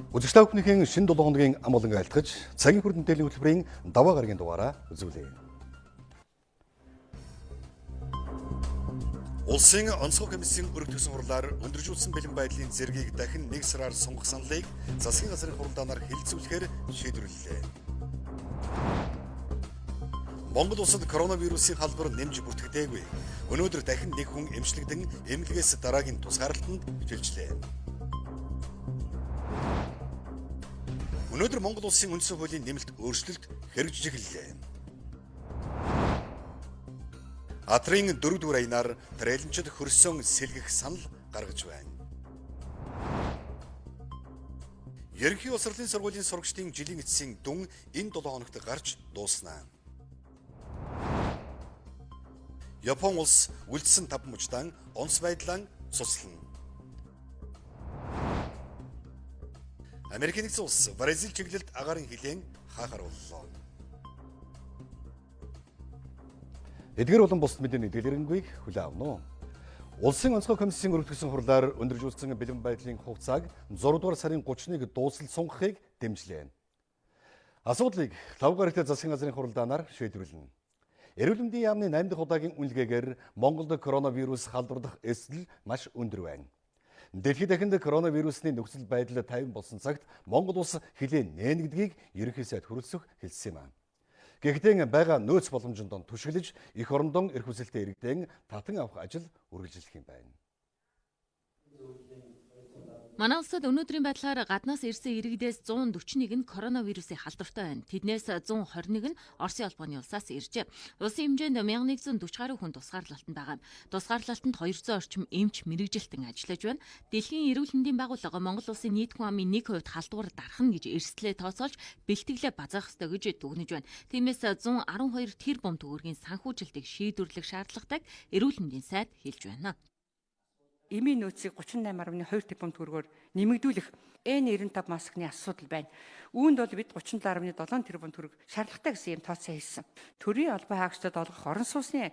Үзэгчтэй бүхнийхээ шинэ 7 хоногийн амгалан айлтгаж, цагийн хүрд мэдээллийн хөтөлбөрийн даваа гарагийн дугаараа үзүүлье. Улсын онцгой комиссийн өргөдсөн хурлаар өндөржүүлсэн бэлэн байдлын зэргийг дахин 1 сараар сунгах саналыг засгийн газрын хуралдаанаар хэлэлцүүлэхээр шийдвэрлэлээ. Монгол улсад коронавирусын халдвар нэмж бүртгэдэггүй. Өнөөдөр дахин нэг хүн эмчлэгдэн эмнэлгээс дараагийн тусгаарлалтанд хилжлээ. Өнөөдөр Монгол улсын үндсэн хуулийн нэмэлт өөрчлөлт хэрэгжиж эхэллээ. Атрын 4 дугаар аянаар тарайланчид хөрсөн сэлгэх санал гаргаж байна. Ерөнхий улсралын сургуулийн сурагчдын жилийн эцсийн дүн энэ 7 хоногт гарч дууснаа. Япон улс үлдсэн 5 мужтан онц байдлаа цуслана. Америкийн нэгдсэн улс Бразил чиглэлд агаарын хилэн хаахарууллаа. Эдгээр болон бусад мэдээний дэлгэрэнгүй хүлээн авна уу. Улсын онцгой комиссийн өргөдсөн хурлаар өндөржүүлсэн бэлэн байдлын хугацааг 6 дугаар сарын 31-нд дуусал сунгахыг дэмжлээ. Асуудлыг 5 гарагт засгийн газрын хуралдаанаар шийдвэрлэнэ. Эрүүл мэндийн яамны 8 дахь удаагийн үнэлгээгээр Монголд коронавирус халдварлах эсэл маш өндөр байна. Дэлхийд дахинд коронавирусны нөхцөл байдал тайван болсон цагт Монгол улс хилээ нээнэгдгийг ерөнхий сайд хүрэлцэх хэлсэн юм. Гэхдээ байгаа нөөц боломжинд түшиглэж эх орондон эрх хүсэлтэд иргэдэн татан авах ажил үргэлжлэх юм байна. Манай улсад өнөөдрийн байдлаар гаднаас ирсэн иргэдээс 141 нь коронавирусын халдвартай байна. Тэднээс 121 нь Оросын албаны улсаас иржээ. Улсын хэмжээнд 1140 гаруй хүн тусгаарлалтанд байгаа. Тусгаарлалтанд 200 орчим эмч мэрэгжилтэн ажиллаж байна. Дэлхийн эрүүл мэндийн байгууллага Монгол улсын нийт хүн амын 1% халдвар дарахна гэж эрсдлээ тооцоолж бэлтгэлээ базаах ёстой гэж дүгнэж байна. Тиймээс 112 тэрбум төгрөгийн санхүүжилтийг шийдвэрлэх шаардлагатайг эрүүл мэндийн сайд хэлж байна. Эмийн нөөцийг 38.2 тэрбум төгрөгөөр нэмэгдүүлэх N95 маскны асуудал байна. Үүнд бол бид 37.7 тэрбум төгрөг шаардлагатай гэсэн юм тооцоо хийсэн. Төрийн албан хаагчдад олгох орон сууцны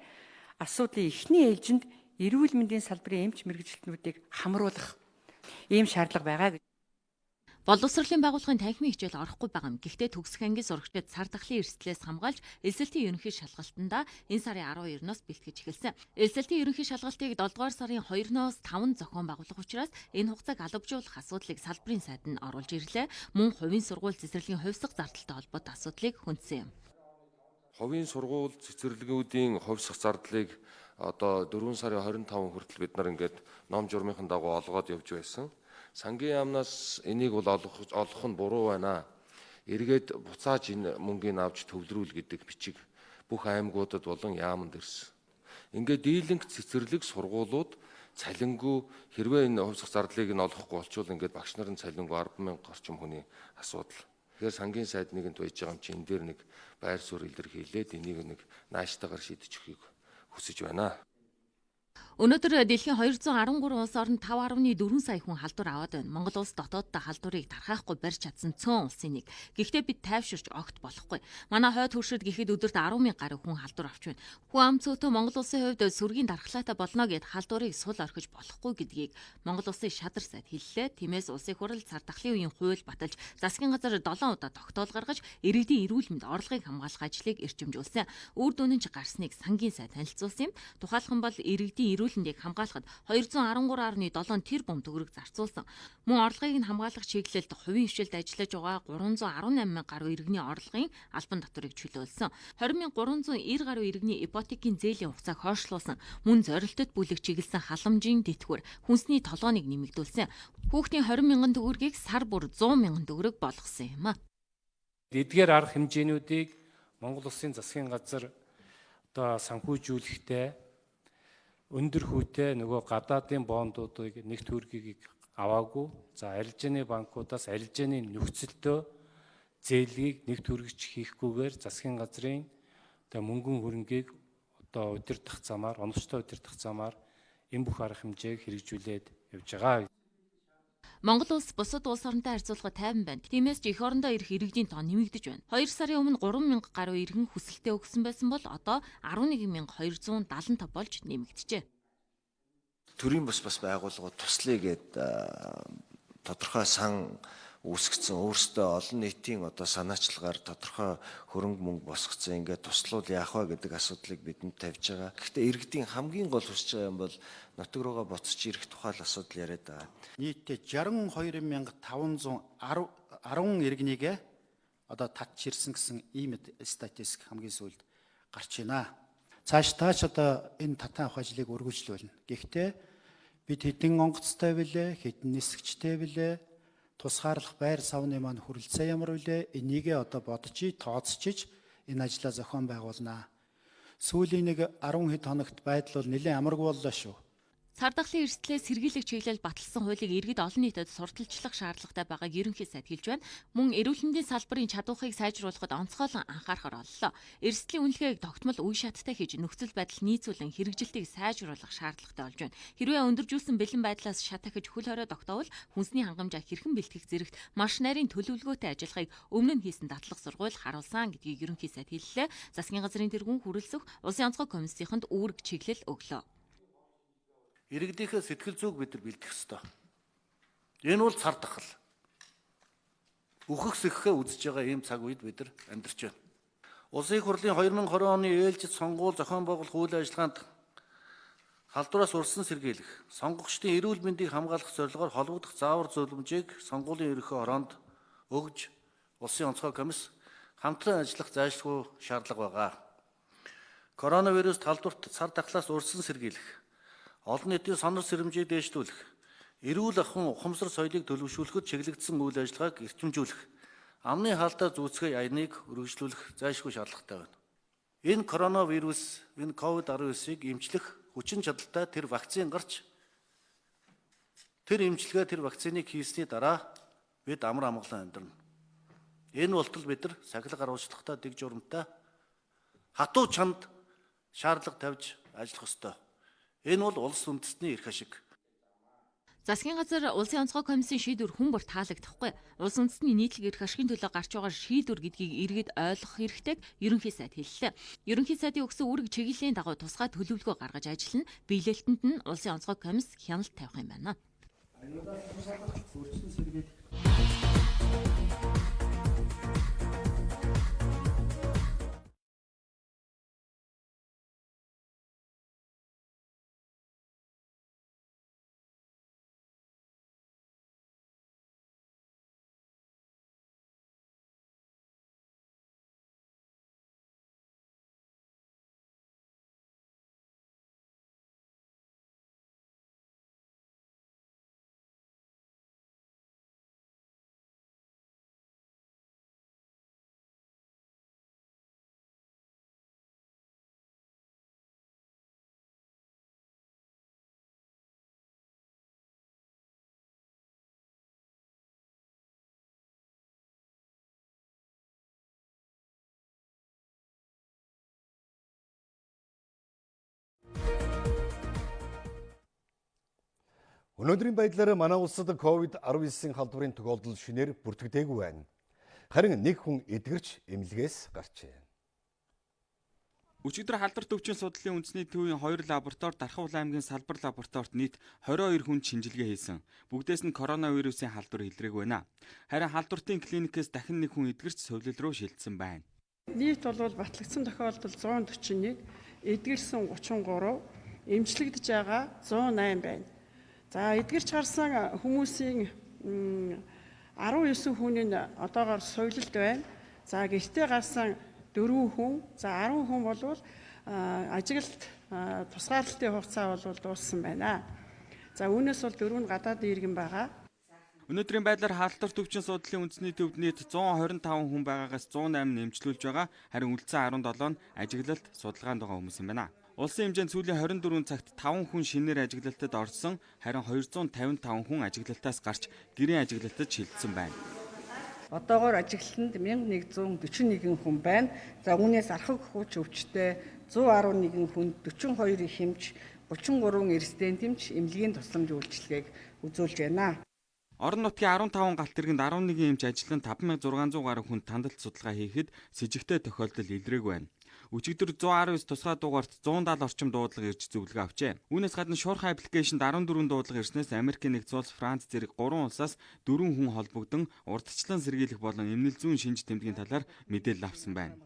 асуудлын эхний ээлжинд эрүүл мэндийн салбарын эмч мэрэгжилтнүүдийг хамруулах ийм шаардлага байгаа гэж. Боловсролын байгууллагын танхимын хичээл орохгүй байгаа юм. Гэхдээ төгсөх ангийн сурагчдад сар дахлын эрсдлээс хамгаалж эсэлтийн ерөнхий шалгалтанда энэ сарын 12-ноос бэлтгэж эхэлсэн. Эсэлтийн ерөнхий шалгалтыг 7 дугаар сарын 2-ноос 5 зохион байгуулах учраас энэ хугацааг албажуулах асуудлыг салбарын сайд нь оруулж ирлээ. Мөн хувийн сургууль цэцэрлэгийн хувьсгал зардалтай холбоотой асуудлыг хүндсэн юм. Хувийн сургууль цэцэрлэгүүдийн хувьсгал зардлыг одоо 4 сарын 25 хүртэл бид нар ингээд ном журмынхан дагуу олгоод явж байсан. Цагийн яамнаас энийг бол олох нь буруу байна. Эргээд буцааж энэ мөнгийг авч төвлөрүүл гэдэг бичиг бүх аймагуудад болон яамд ирсэн. Ингээд дийлэнх цэцэрлэг сургуулиуд цалингүй хэрвээ энэ хувьсгал зардлыг нь олохгүй болчвол ингээд багш нарын цалингүй 10,000 орчим хүний асуудал. Тэгэхээр сангийн сайд нэгэнд байж байгаа юм чи энэ дээр нэг байр суурь илэрхийлээд энийг нэг нааштайгаар шийдэж өгөхийг хүсэж байна. Өнөөдөр дэлхийн 213 улс орнд 5.4 сая хүн халдвар аваад байна. Монгол улс дотооддоо халдварыг тархаахгүй барьж чадсан цөөн улсын нэг. Гэхдээ бид тайвширч огт болохгүй. Манай хойд хөршид гэхэд өдөрт 10,000 гаруй хүн халдвар авч байна. Хүн ам цөөтөө Монгол улсын хувьд сүргийн дархлаатай болно гэд халдварыг сул орхиж болохгүй гэдгийг Монгол улсын шадар сайд хэллээ. Тиймээс улсын хурал цар тахлын үеийн хууль баталж засгийн газар 7 удаа тогтоол гаргаж иргэдийн эрүүл мэнд орлогыг хамгаалах ажлыг эрчимжүүлсэн. Үр дүн нь ч гарсныг сангийн сайд танилцуулсан юм. Тухайлхан бол иргэдийн эрүүл мэндийг хамгаалахад 213.7 тэрбум төгрөг зарцуулсан. Мөн орлогыг нь хамгаалах чиглэлд хувийн хвшилд ажиллаж байгаа 318,000 гаруй иргэний орлогын албан татварыг чөлөөлсөн. 20,390 гаруй иргэний ипотекийн зээлийн хугацааг хойшлуулсан. Мөн зорилтод бүлэг чиглэсэн халамжийн тэтгэвэр, хүнсний толгооныг нэмэгдүүлсэн. Хүүхдийн 20,000 төгрөгийг сар бүр 100,000 төгрөг болгосон юм а. Эдгээр арга хэмжээнүүдийг Монгол улсын засгийн газар одоо санхүүжүүлэхдээ өндөр хүүтэй нөгөө гадаадын бондуудыг нэг төгрөгийг аваагүй. За арилжааны банкудаас арилжааны нөхцөлтөө зээлгийг нэг төгрөгч хийхгүйгээр засгийн газрын одоо мөнгөн хөрөнгийг одоо удирдах замаар, оновчтой удирдах замаар энэ бүх арга хэмжээг хэрэгжүүлээд явж байгаа. Монгол улс бусад улс оронтой харьцуулахад тайван байна. Тиймээс ч эх орондоо ирэх иргэдийн тоо нэмэгдэж байна. 2 сарын өмнө 3,000 гаруй иргэн хүсэлтээ өгсөн байсан бол одоо 11,275 болж нэмэгдэжээ. Төрийн бас байгууллагууд туслая гэд тодорхой сан үүсгэсэн өөрсдөө олон нийтийн одоо санаачлагаар тодорхой хөрөнгө мөнгө босгоцсон ингээд туслуул яах вэ гэдэг асуудлыг бидэнд тавьж байгаа. Гэхдээ иргэдийн хамгийн гол хүсэж байгаа юм бол нутаг руугаа буцаж ирэх тухай л асуудал яриад байгаа. нийтдээ 62,510 иргэнийг одоо татж ирсэн гэсэн ийм статистик хамгийн сүүлд гарч байна. Цааш одоо энэ татан авах ажлыг үргэлжлүүлнэ. Гэхдээ бид хэдэн онгоцтой билээ, хэдэн нисгчтэй билээ, тусгаарлах байр савны маань хүрэлцээ ямар вүлээ, энийгээ одоо бодчих, тооцчих энэ ажлаа зохион байгуулнаа. Сүүлийн 10 хэд хоногт байдал бол нэлээд амаргүй боллоо шүү. Цар тахлын эрсдлээ сэргийлэх чиглэл баталсан хуулийг иргэд олон нийтэд сурталчлах шаардлагатай байгааг ерөнхий сайд хэлж байна. Мөн эрүүл мэндийн салбарын чадварыг сайжруулахад онцгойлон анхаарахаар боллоо. Эрсдлийн үнэлгээг тогтмол үе шаттай хийж нөхцөл байдал нийцүүлэн хэрэгжилтийг сайжруулах шаардлагатай болж байна. Хэрвээ өндөржүүлсэн бэлэн байдлаас шат ахиж хөл хорой тогтоовол хүнсний хангамжаа хэрхэн бэлтгэх зэрэгт маш нарийн төлөвлөгөөтэй ажиллахыг өмнө нь хийсэн дадлаг сургууль харуулсан гэдгийг ерөнхий сайд хэллээ. Засгийн газрын тэргүүн хүрэлцэх Улсын онцгой комиссийнханд үүрэг чиглэл өглөө. Иргэдийнхээ сэтгэл зүйг бид нар бэлдэх ёстой. Энэ бол цар тахал. Үхэх сэххээ үзэж байгаа ийм цаг үед бид нар амьдарч байна. Улсын их хурлын 2020 оны ээлжид сонгуул зохион байгуулах үйл ажиллагаанд халдвараас урьдчилан сэргийлэх, сонгогчдын эрүүл мэндийг хамгаалах зорилгоор холбогдох заавар зөвлөмжийг сонгуулийн ерөнхий ороонд өгж Улсын онцгой комисс хамтран ажиллах зайлшгүй шаардлага байгаа. Коронавирус халдварт цар тахлаас урьдчилан сэргийлэх, олон нийтийн сонор сэрэмжийг дээшлүүлэх, эрүүл ахуйн ухамсар соёлыг төлөвшүүлэхэд чиглэгдсэн үйл ажиллагааг эрчимжүүлэх, амны хаалтаа зүүцгээ аяныг үргэлжлүүлэх зайлшгүй шаардлагатай байна. Энэ коронавирус, энэ COVID-19-ыг эмчлэх хүчин чадалтай тэр вакцин гарч тэр эмчилгээ тэр вакциныг хийсний дараа бид амар амгалан амьдрна. Энэ болтол бид нар сахилга харуулцлагатай дэг журамтай хатуу чанд шаардлага тавьж ажиллах ёстой. Энэ бол улс үндэстний эрх ашиг. Засгийн газар Улсын онцгой комиссийн шийдвэр хүн бүр таалагдахгүй. Улс үндэстний нийтлэг эрх ашигын төлөө гарч байгаа шийдвэр гэдгийг иргэд ойлгох хэрэгтэйг ерөнхий сайд хэллээ. Ерөнхий сайдын өгсөн үүрэг чиглэлийн дагуу тусгай төлөвлөгөө гаргаж ажиллана. Биелэлтэнд нь Улсын онцгой комисс хяналт тавих юм байна. Өнөөдрийн байдлаар манай улсад COVID-19 халдварын тохиолдол шинээр бүртгэдэггүй байна. Харин нэг хүн эдгэрч эмнэлгээс гарчээ. Өчигдөр халдвар төвчийн судлалын үндэсний төвийн 2 лаборатори Дархавл аймгийн салбар лабораторид нийт 22 хүн шинжилгээ хийсэн. Бүгдээс нь коронавирусын халдвар илрээгүй байна. Харин халдвартын клиникээс дахин нэг хүн эдгэрч сувлал руу шилжсэн байна. Нийт бол батлагдсан тохиолдол 141, эдгэрсэн 33, эмчлэгдэж байгаа 108 байна. За эдгэрч харсан хүмүүсийн 19 хүн нь одоогоор сувлалд байна. За гэртээ гарсан 4 хүн, за 10 хүн бол ажиглалт тусгаарлалтын хугацаа бол дууссан байна. За үүнээс бол 4 нь гадаадын иргэн байгаа. Өнөөдрийн байдлаар халдвар төвчийн судлалын үндэсний төвд нийт 125 хүн байгаагаас 108 нэмжлүүлж байгаа. Харин үлдсэн 17 нь ажиглалт судалгаанд байгаа хүмүүс юм байна. Улсын хэмжээнд сүүлийн 24 цагт 5 хүн шинээр ажиглалтад орсон, харин 255 хүн ажиглалтаас гарч гэрийн ажиглалтад шилжсэн байна. Одоогоор ажиглалтанд 1141 хүн байна. За үүнээс архаг хүч өвчтэй 111 хүн, 42 хэмж, 33 резидент хэмж эмнэлгийн тусламж үйлчилгээг үзүүлж байна. Орон нутгийн 15 галт тэргэнд 11 эмч ажлан 5600 гаруй хүн тандалт судалгаа хийхэд с ิจ гтэй тохиолдол илрээгүй байна. Өчигдөр 119 тусгай дугаарт 170 орчим дуудлага ирж зөвлөгөө авчээ. Үүнээс гадна шуурхай аппликейшнд 14 дуудлага ирснээс Америкийн нэгдсэн улс, Франц зэрэг 3 улсаас 4 хүн холбогдсон урдчлан сэргийлэх болон эмнэл зүүн шинж тэмдгийн талаар мэдээлэл авсан байна.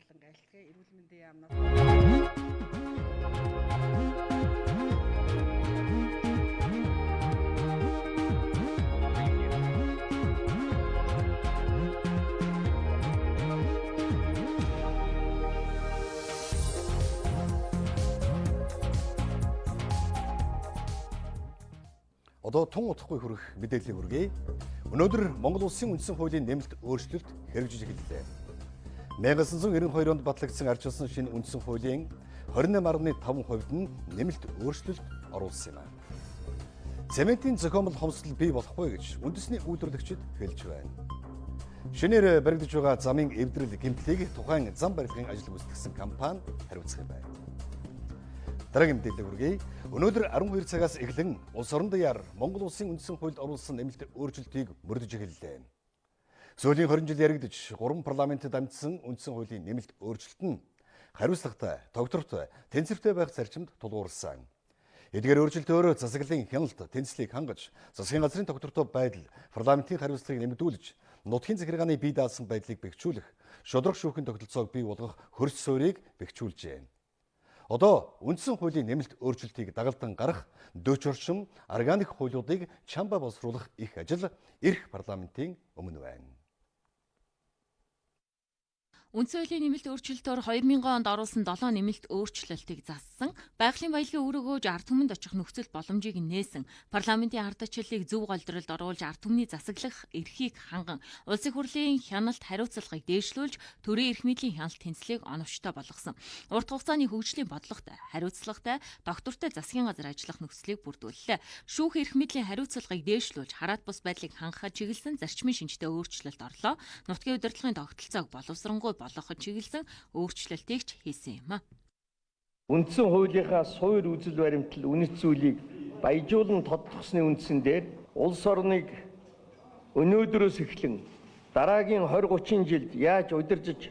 Одоо тун утахгүй хүрэх мэдээллийн хүргэе. Өнөөдөр Монгол улсын үндсэн хуулийн нэмэлт өөрчлөлт хэрэгжиж эхэллээ. 1992 онд батлагдсан арчилсан шинэ үндсэн хуулийн 28.5% нь нэмэлт өөрчлөлт оруулсан юм. Цементийн зохиомжтой хомсдол бий болохгүй гэж үндэсний үйлдвэрлэгчид хэлж байна. Шинээр баригдаж байгаа замын эвдрэл гэмтлийг тухайн зам барилгын ажил гүйцэтгэсэн компани хариуцах юм байна. Дараагийн мэдээлэл хүргэе. Өнөөдөр 12 цагаас эхлэн улс орон даяар Монгол улсын үндсэн хуульд оруулсан нэмэлт өөрчлөлтийг мөрдөж эхэллээ. Сүүлийн 20 жил яригдж 3 парламентэд амжсан үндсэн хуулийн нэмэлт өөрчлөлт нь хариуцлагатай, тогтвортой, тэнцвэртэй байх зарчимд тулгуурсан. Эдгээр өөрчлөлтөөр засаглалын хяналт, тэнцлийг хангаж, засгийн газрын тогтвортой байдал, парламентын хариуцлагыг нэмэгдүүлж, нутгийн захиргааны бие даасан байдлыг бэхжүүлэх, шудраг шүүхийн тогтолцоог бий болгох хөрс суурийг бэхжүүлжээ. Одоо үндсэн хуулийн нэмэлт өөрчлөлтийг дагалдан гарах, дөч оршин, органик хуулиудыг чамба боловсруулах их ажил эрх парламентын өмнө байна. Үндсэн хуулийн нэмэлт өөрчлөлтөөр 2000 онд оруулсан 7 нэмэлт өөрчлөлтийг зассан, байгалийн баялагын өрөөгөөж ард түмэнд очих нөхцөл боломжийг нээсэн, парламентын ардчлалыг зөв голдролд оруулж ард түмний засаглах эрхийг ханган, улсын хурлын хяналт хариуцлагыг дээшлүүлж, төрийн эрх мэдлийн хяналт тэнцлийг оновчтой болгосон. Урт хугацааны хөгжлийн бодлоготой, хариуцлагатай, доктортой засгийн газар ажиллах нөхцөлийг бүрдүүллээ. Шүүх эрх мэдлийн хариуцлагыг дээшлүүлж, хараат бус байдлыг хангахад чиглэсэн зарчмын шинжтэй өөрчлөлт орлоо. Нутгийн удирдлагын тогтолцоог боловсронгуй болгоход чиглэсэн өөрчлөлтийг ч хийсэн юм а. Үндсэн хуулийнхаа суур үзэл баримтал үнэт зүйлийг баяжуулан тодтогсны үндсэн дээр улс орныг өнөөдрөөс эхлэн дараагийн 20-30 жилд яаж удирдах,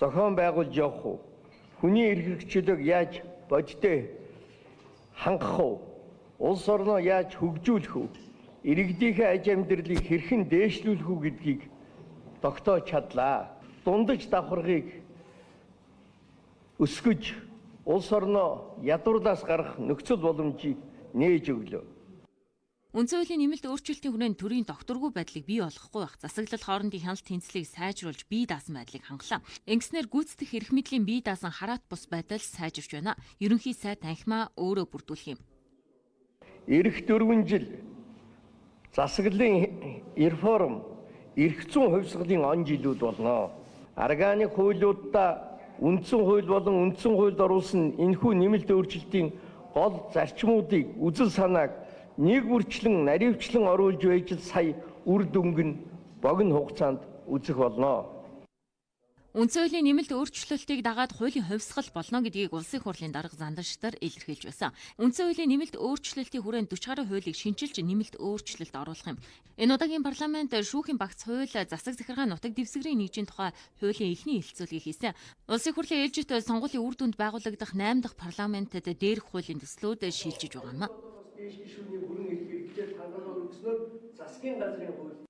зохион байгуулж явах вэ? Хүний эрх хэрэгчлөөг яаж бодиттой хангах вэ? Улс орноо яаж хөгжүүлэх вэ? Иргэдийнхээ аж амьдралыг хэрхэн дээшлүүлэх вэ гэдгийг тогтоож чадлаа. Дундаж давхаргыг өсгөж улс орноо ядуурлаас гарах нөхцөл боломжийг нээж өглөө. Үндсэн хуулийн нэмэлт өөрчлөлтийн хүрээнд төрийн докторгүй байдлыг бий болгохгүй байх, засаглал хоорондын хяналт тэнцлийг сайжруулж бие даасан байдлыг хангалаа. Ингэснээр гүйцэтгэх эрх мэдлийн бие даасан хараат бус байдал сайжирч байна. Ерөнхий сайд танхимаа өөрөө бүрдүүлэх юм. Ирэх 4 жил засаглалын реформ эрх зүйн хувьсгалын он жилүүд болно. Органик хуулиудаа үндсэн хууль болон үндсэн хуульд оруулсан энэхүү нэмэлт өөрчлөлтийн гол зарчмуудыг үзэл санааг нэг бүрчлэн наривчлан оруулж байж сая үр дүнг нь богино хугацаанд үзэх болно. Үндсэн хуулийн нэмэлт өөрчлөлтийг дагаад хуулийн хувьсгал болно гэдгийг улсын хурлын дарга занданчдаар илэрхийлж байсан. Үндсэн хуулийн нэмэлт өөрчлөлтийн хүрээнд 40 гаруй хуулийг шинжилж нэмэлт өөрчлөлт оруулах юм. Энэ удаагийн парламент шүүхийн багц хууль, засаг захиргаа нутаг дэвсгэрийн нэгжийн тухай хуулийн эхний хэлэлцүүлгийг хийсэн. Улсын хурлын ээлжит сонгуулийн үр дүнд байгуулагдах 8 дахь парламентэд дээрх хуулийн төслүүд шилжиж байгаа юм. Дээшгийн шүүний бүрэн эрх хэрэгжил хангалттай өгснөөр засгийн газрын хууль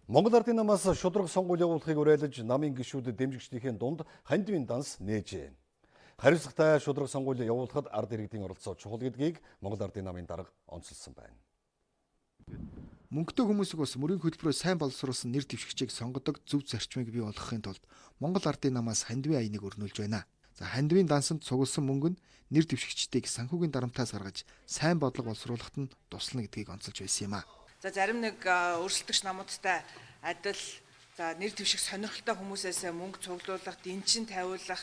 Монгол Ардын намаас шудраг сонгуул явуулахыг уриалж намын гишүүд дэмжигчдийн дунд хандивын данс нээжээ. Хариуцлагатай шудраг сонгуул явуулахад ард иргэдийн оролцоо чухал гэдгийг Монгол Ардын намын дарга онцолсон байна. Мөнгөтэй хүмүүсийг бас мөрийн хөтөлбөрөөр сайн боловсруулсан нэр дэвшигчийг сонгодог зөв зарчмыг бий болгохын тулд Монгол Ардын намаас хандивын аяныг өрнүүлж байна. За хандивын дансанд цугласан мөнгө нь нэр дэвшигчдийг санхүүгийн дарамтаас гаргаж сайн бодлого боловсруулахад нь туслана гэдгийг онцолж байсан юм а. За зарим нэг өрсөлдөгч намуудтай адил за нэр дэвших сонирхолтой хүмүүсээс мөнгө цуглуулах, дэнчин тавиулах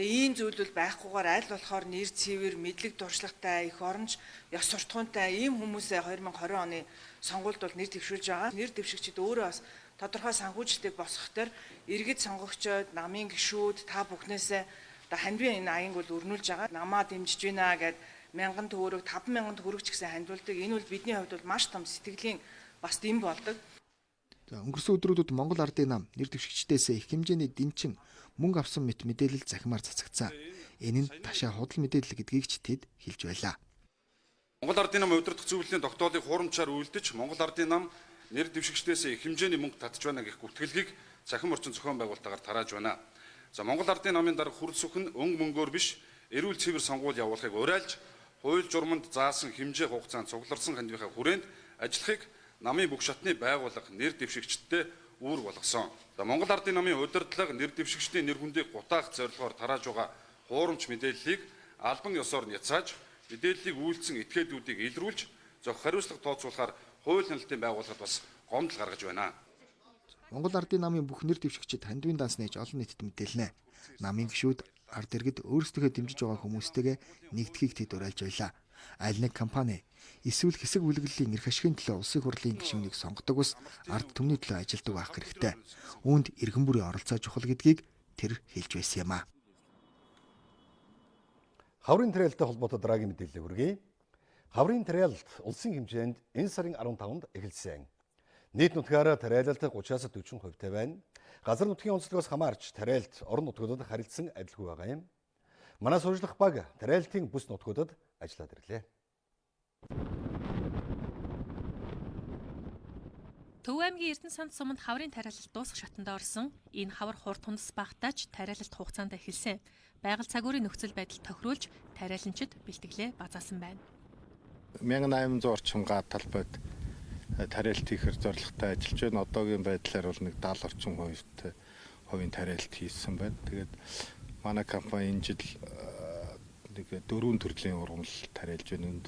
ийм зүйл бол байхгүйгээр аль болохоор нэр цэвэр, мэдлэг дуршлагтай, их оронч, ёс суртахуунтай ийм хүмүүсээ 2020 оны сонгуульд бол нэр дэвшүүлж байгаа. Нэр дэвшигчид өөрөө бас тодорхой санхүүжилтийг босгох төр иргэд сонгогчдод, намын гишүүд та бүхнээсээ хандивын аянг бол өрнүүлж байгаа. Намаа дэмжиж байна гэд 1000 төгрөг, 5000 төгрөг ч гэсэн хандуулдаг. Энэ бол бидний хувьд бол маш том сэтгэлийн бас дэм болдог. За өнгөрсөн өдрүүдэд Монгол Ардын нам нэр дэвшигчдээс их хэмжээний дэнчин мөнгө авсан мэт мэдээлэл захимаар цацагцсан. Энэ нь ташаа худал мэдээлэл гэдгийг ч тэд хэлж байлаа. Монгол Ардын нам удирдах зөвлөлийн тогтоолыг хуурамчаар үйлдэж Монгол Ардын нам нэр дэвшигчдээс их хэмжээний мөнгө татж байна гэх гүтгэлгийг цахим орчин зохион байгуулалтаар тарааж байна. За Монгол Ардын намын дарга хүрд сүхэн өнгө мөнгөөр биш эрүүл цэвэр сонгуул явуулахыг уриалж хууль журманд заасан хэмжээ хугацаанд цугларсан хандивынхаа хүрээнд ажиллахыг намын бүх шатны байгууллага нэр дэвшигчдтэй үүр болгосон. За Монгол Ардын намын удирдлага нэр дэвшигчдийн нэр хүндийг гутаах зорилгоор тарааж байгаа хуурамч мэдээллийг албан ёсоор няцааж мэдээллийг үйлдсэн этгээдүүдийг илрүүлж зохих хариуцлага тооцоолохоор хууль хяналтын байгууллагад бас гомдол гаргаж байна. Монгол Ардын намын бүх нэр дэвшигчид хандивын данс нээж олон нийтэд мэдээлнэ. Намын гишүүд ард иргэд өөрсдөө дэмжиж байгаа хүмүүстэйгээ нэгдэхийг тэд уриалж байлаа. Аль нэг компани эсвэл хэсэг бүлэглэлийн эрх ашигын төлөө улсын хурлын гишүүнийг сонгодог ус ард түмний төлөө ажилдаг байх хэрэгтэй. Үүнд иргэн бүрийн оролцоо чухал гэдгийг тэр хэлж байсан юм а. Хаврын тариалалтай холбоотой дараагийн мэдээлэл хүргэе. Хаврын тариалалт улсын хэмжээнд энэ сарын 15-нд эхэлсэн. Нийт нутгаар тариалалт 30-аас 40% байна. Газар нутгийн онцлогоос хамаарч тариалт орон нутгуудад харилцсан адилгүй байгаа юм. Манай сурчлах баг тариалтын бүс нутгуудад ажиллаад ирлээ. Төв аймгийн Эрдэнэ санд суманд хаврын тариалалт дуусах шатанд орсон. Энэ хавар хурд тундас багтааж тариалалт хугацаанд эхэлсэн. Байгаль цагуурийн нөхцөл байдал тохируулж тариаланчид бэлтгэлээ базаасан байна. 1800 орчим га талбайд тариалт хийхээр зорилготой ажиллаж байна. Одоогийн байдлаар бол нэг 70 орчим хувийн тариалт хийсэн байна. Тэгээд манай компани энэ жил нэг 4 төрлийн ургамал тариалж байна. Энд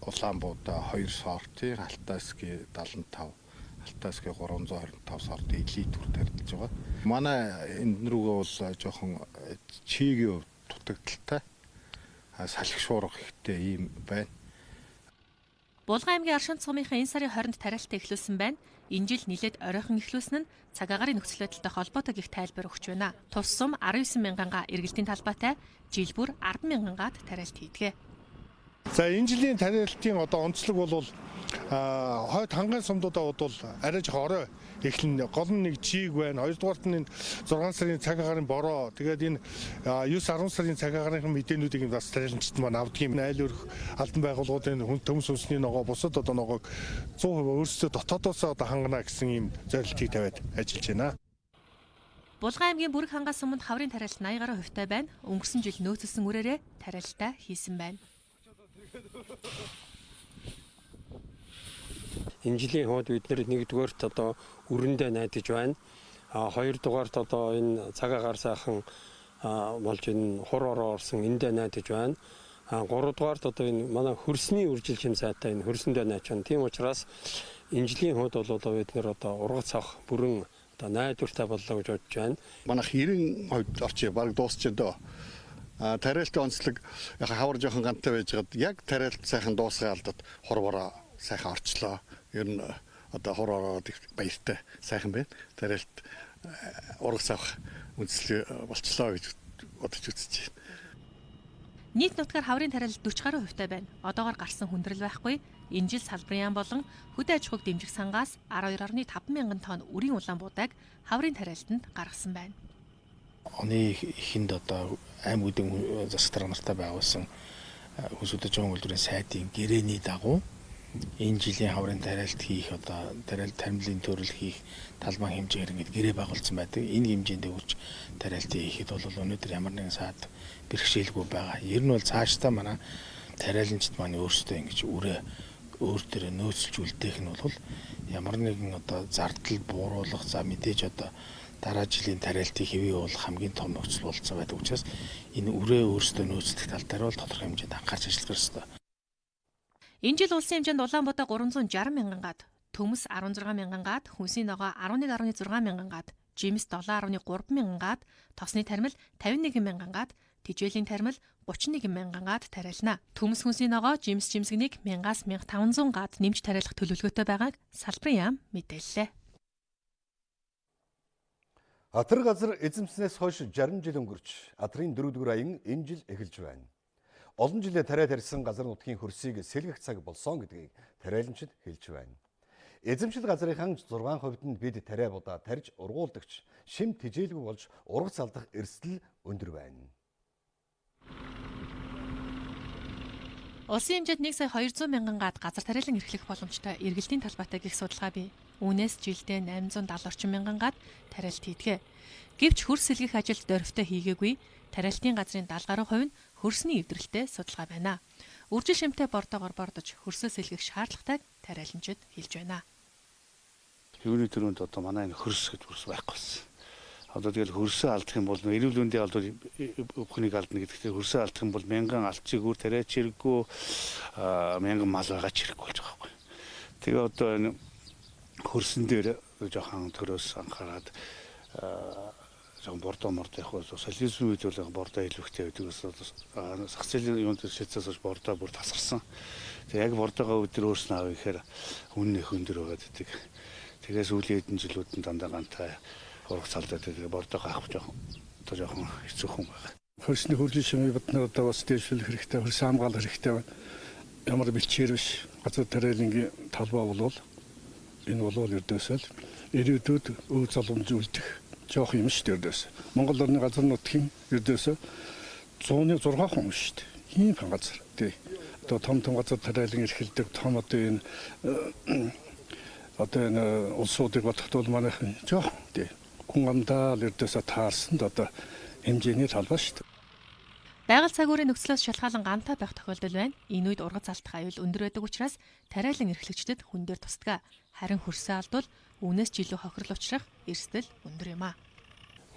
Улаанбуудаа 2 сортын Алтайский 75, Алтайский 325 сортын элит төр тарилж байгаа. Манай энд рүүгээ бол жоохон чигийн дутагдaltaй салхи шуурга ихтэй юм байна. Булган аймгийн Аршинт сумынхаа энэ сарын 20-нд тариалт эхлүүлсэн байна. Энэ жил нилээд оройхон эхлүүлсэн нь цаг агарын нөхцөл байдалтай холбоотой гэх тайлбар өгч байна. Тус сум 19,000 га эргэлтийн талбайтай жил бүр 10,000 гаад тариалт хийдэг. За энэ жилийн тариалтын онцлог бол хойд хангайн сумдуудад бол арай жоо орой эхлэн гол нь нэг чиг байна. Хоёрдугаарт нь 6 сарын цаг агарын бороо. Тэгээд энэ 9-10 сарын цаг агарын мэдээнүүдийг бас тариаланчид маань авдаг юм. Айл өрх албан байгууллагуудын хүн төмс үнсний ногоо бусад ногоог 100% өөрсдөө дотоодоос хангана гэсэн ийм зорилтыг тавиад ажиллаж байна. Булган аймгийн Бүрэг хангаас суманд хаврын тариалт 80 гаруй хувьтай байна. Өнгөрсөн жил нөөцлсөн үрээрээ тариалтаа хийсэн байна. Энэ жилийн хувьд бид нэгдүгээрт өрөндөө найдаж байна. Хоёрдугаарт энэ цаг агаар сайхан болж энэ хур ороо орсон эндээ найдаж байна. Гуравдугаарт энэ манай хөрсний үржилшин сайтай энэ хөрсөндөө найж байна. Тийм учраас энэ жилийн хувьд бол бид ургац авах бүрэн найдвартай боллоо гэж бодож байна. Манайх 90 хувьд орчие баг дуусчихдоо. Тариалтын онцлог хавар жоохон гантай байж гад яг тариалт сайхан дуусгай алдаад хорвороо сайхан орчлоо. Ер нь хорвороо баяртай сайхан байна. Тариалт ургац авах үндэслэл болчлоо гэж бодож үзэж байна. Нийт нутгаар хаврын тариалт 40 гаруй хувьтай байна. Одоогоор гарсан хүндрэл байхгүй. Энэ жил салбарын яам болон хөдөө аж ахуйг дэмжих сангаас 12.5 мянган тонн үрийн улаанбуудаг хаврын тариалтанд гаргасан байна. Оны эхэнд аймагуудын засаг дарга нартай байгуулсан хүнсүдэд зүүн үйлдвэрийн сайдын гэрээний дагуу энэ жилийн хаврын тариалт хийх одоо таримлын төрөл хийх талбай хэмжээгээр ингээд гэрээ байгуулсан байдаг. Энэ хэмжээнд өгч тариалтыг хийхэд бол өнөөдөр ямар нэгэн саад бэрхшээлгүй байгаа. Ер нь бол цаашдаа манай тариаланчид маань өөрсдөө ингэж өөр төрөө нөөцлж үлдээх нь бол ямар нэгэн одоо зардал бууруулах за мэдээж одоо дараа жилийн тариалтыг хэвээ бол хамгийн том нөхцөл болсон байдаг учраас энэ өөрсдөө нөөцлөх тал дээр бол тодорхой хэмжээнд анхаарч ажиллах ёстой. Энэ жил улсын хэмжээнд Улаанбаатар 360 мянган гад, Төмөс 16 мянган гад, Хүнсийн ногоо 11.6 мянган гад, Жимс 7.3 мянган гад, Тосны тармил 51 мянган гад, Тижээлийн тармил 31 мянган гад тариална. Төмөс Хүнсийн ногоо Жимс жимсгэнийг 1000-аас 1500 гад нэмж тариалах төлөвлөгөөтэй байгааг салбарын яам мэдээллээ. Атар газар эзэмснээс хойш 60 жил өнгөрч, Атрын 4-р аян энэ жил эхэлж байна. Олон жилийн тариа тарьсан газар нутгийн хөрсийг сэлгэх цаг болсон гэдгийг тариаланчид хэлж байна. Эзэмшил газрынхан 6% нь бид тариа будаа тарьж ургуулдагч шим тижээлгүй болж ургац алдах эрсдэл өндөр байна. Улсын хэмжээнд 1 сая 200 мянган гад газар тариалан эрхлэх боломжтой эргэлтийн талбайтай гэх судалгаа бий. Үүнээс жилдээ 870 орчим мянган гад тариалт хийдэг. Гэвч хөрс сэлгэх ажилд дөрвтэй хийгээгүй тариалтын газрын 70% нь хөрсний эвдрэлтэй судалгаа байна. Үржил шимтэй бордоогоор бордож хөрсөө сэлгэх шаардлагатайг тариаланчид хэлж байна. Юуны төрөнд одоо манай энэ хөрс гэж хөрс байхгүй болсон. Одоо тэгэл хөрсөө алдах юм бол эрүүл мэндийн алдвал бүхнийг алдна гэдэгтэй хөрсөө алдах юм бол мянган алчиг үр тариач хэрэггүй мянган мал байгаа ч хэрэггүй болж байгаа байхгүй. Тэгээ одоо энэ хөрсөн дээр жоохон төрөөс анхаарад жоохон бордоо яг социализм үед бол бордоо илүүхтэй байдаг гэсэн сах зээлийн юунд шийдсээс бордоо бүр тасарсан. Тэгээ яг бордоогоо өдөр өөрснөө авъя гэхээр үнэ хөндөр байгаад идэг. Тэгээ сүүлийн хэдэн жилүүд нь дандаа гантай ургац алдаад тэгээ бордоогоо авах жоохон хэцүүхэн байна. Хөрсний хөржил шимийг бодноо одоо бас дэвшүүлэх хэрэгтэй, хөрс хамгаалах хэрэгтэй байна. Ямар бэлчээр биш газар тариалангийн талбай болвол энэ болвол ердөөсөө ирээдүйд өв залгамж үлдэх жоох юм шүү дээ. Монгол орны газар нутгийн ердөөсөө 106 хүн шүү дээ. Ийм газар тий. Одоо том газар тариалан эрхэлдэг том одоо энэ улсуудыг бодоход бол манайхан жоох тий. Хүн амдаа ердөөсөө таарсанд одоо хэмжээний талбай шүү дээ. Байгаль цагуурын нөхцлөөс шалтгаалan гантай байх тохиолдол байна. Энэ үед ургац алдах аюул өндөр байдаг учраас тариалан эрхлэгчдэд хүн дээр тусдаг. Харин хөрсөө алдвал үүнээс жилүү хохирол учрах эрсдэл өндөр юм а.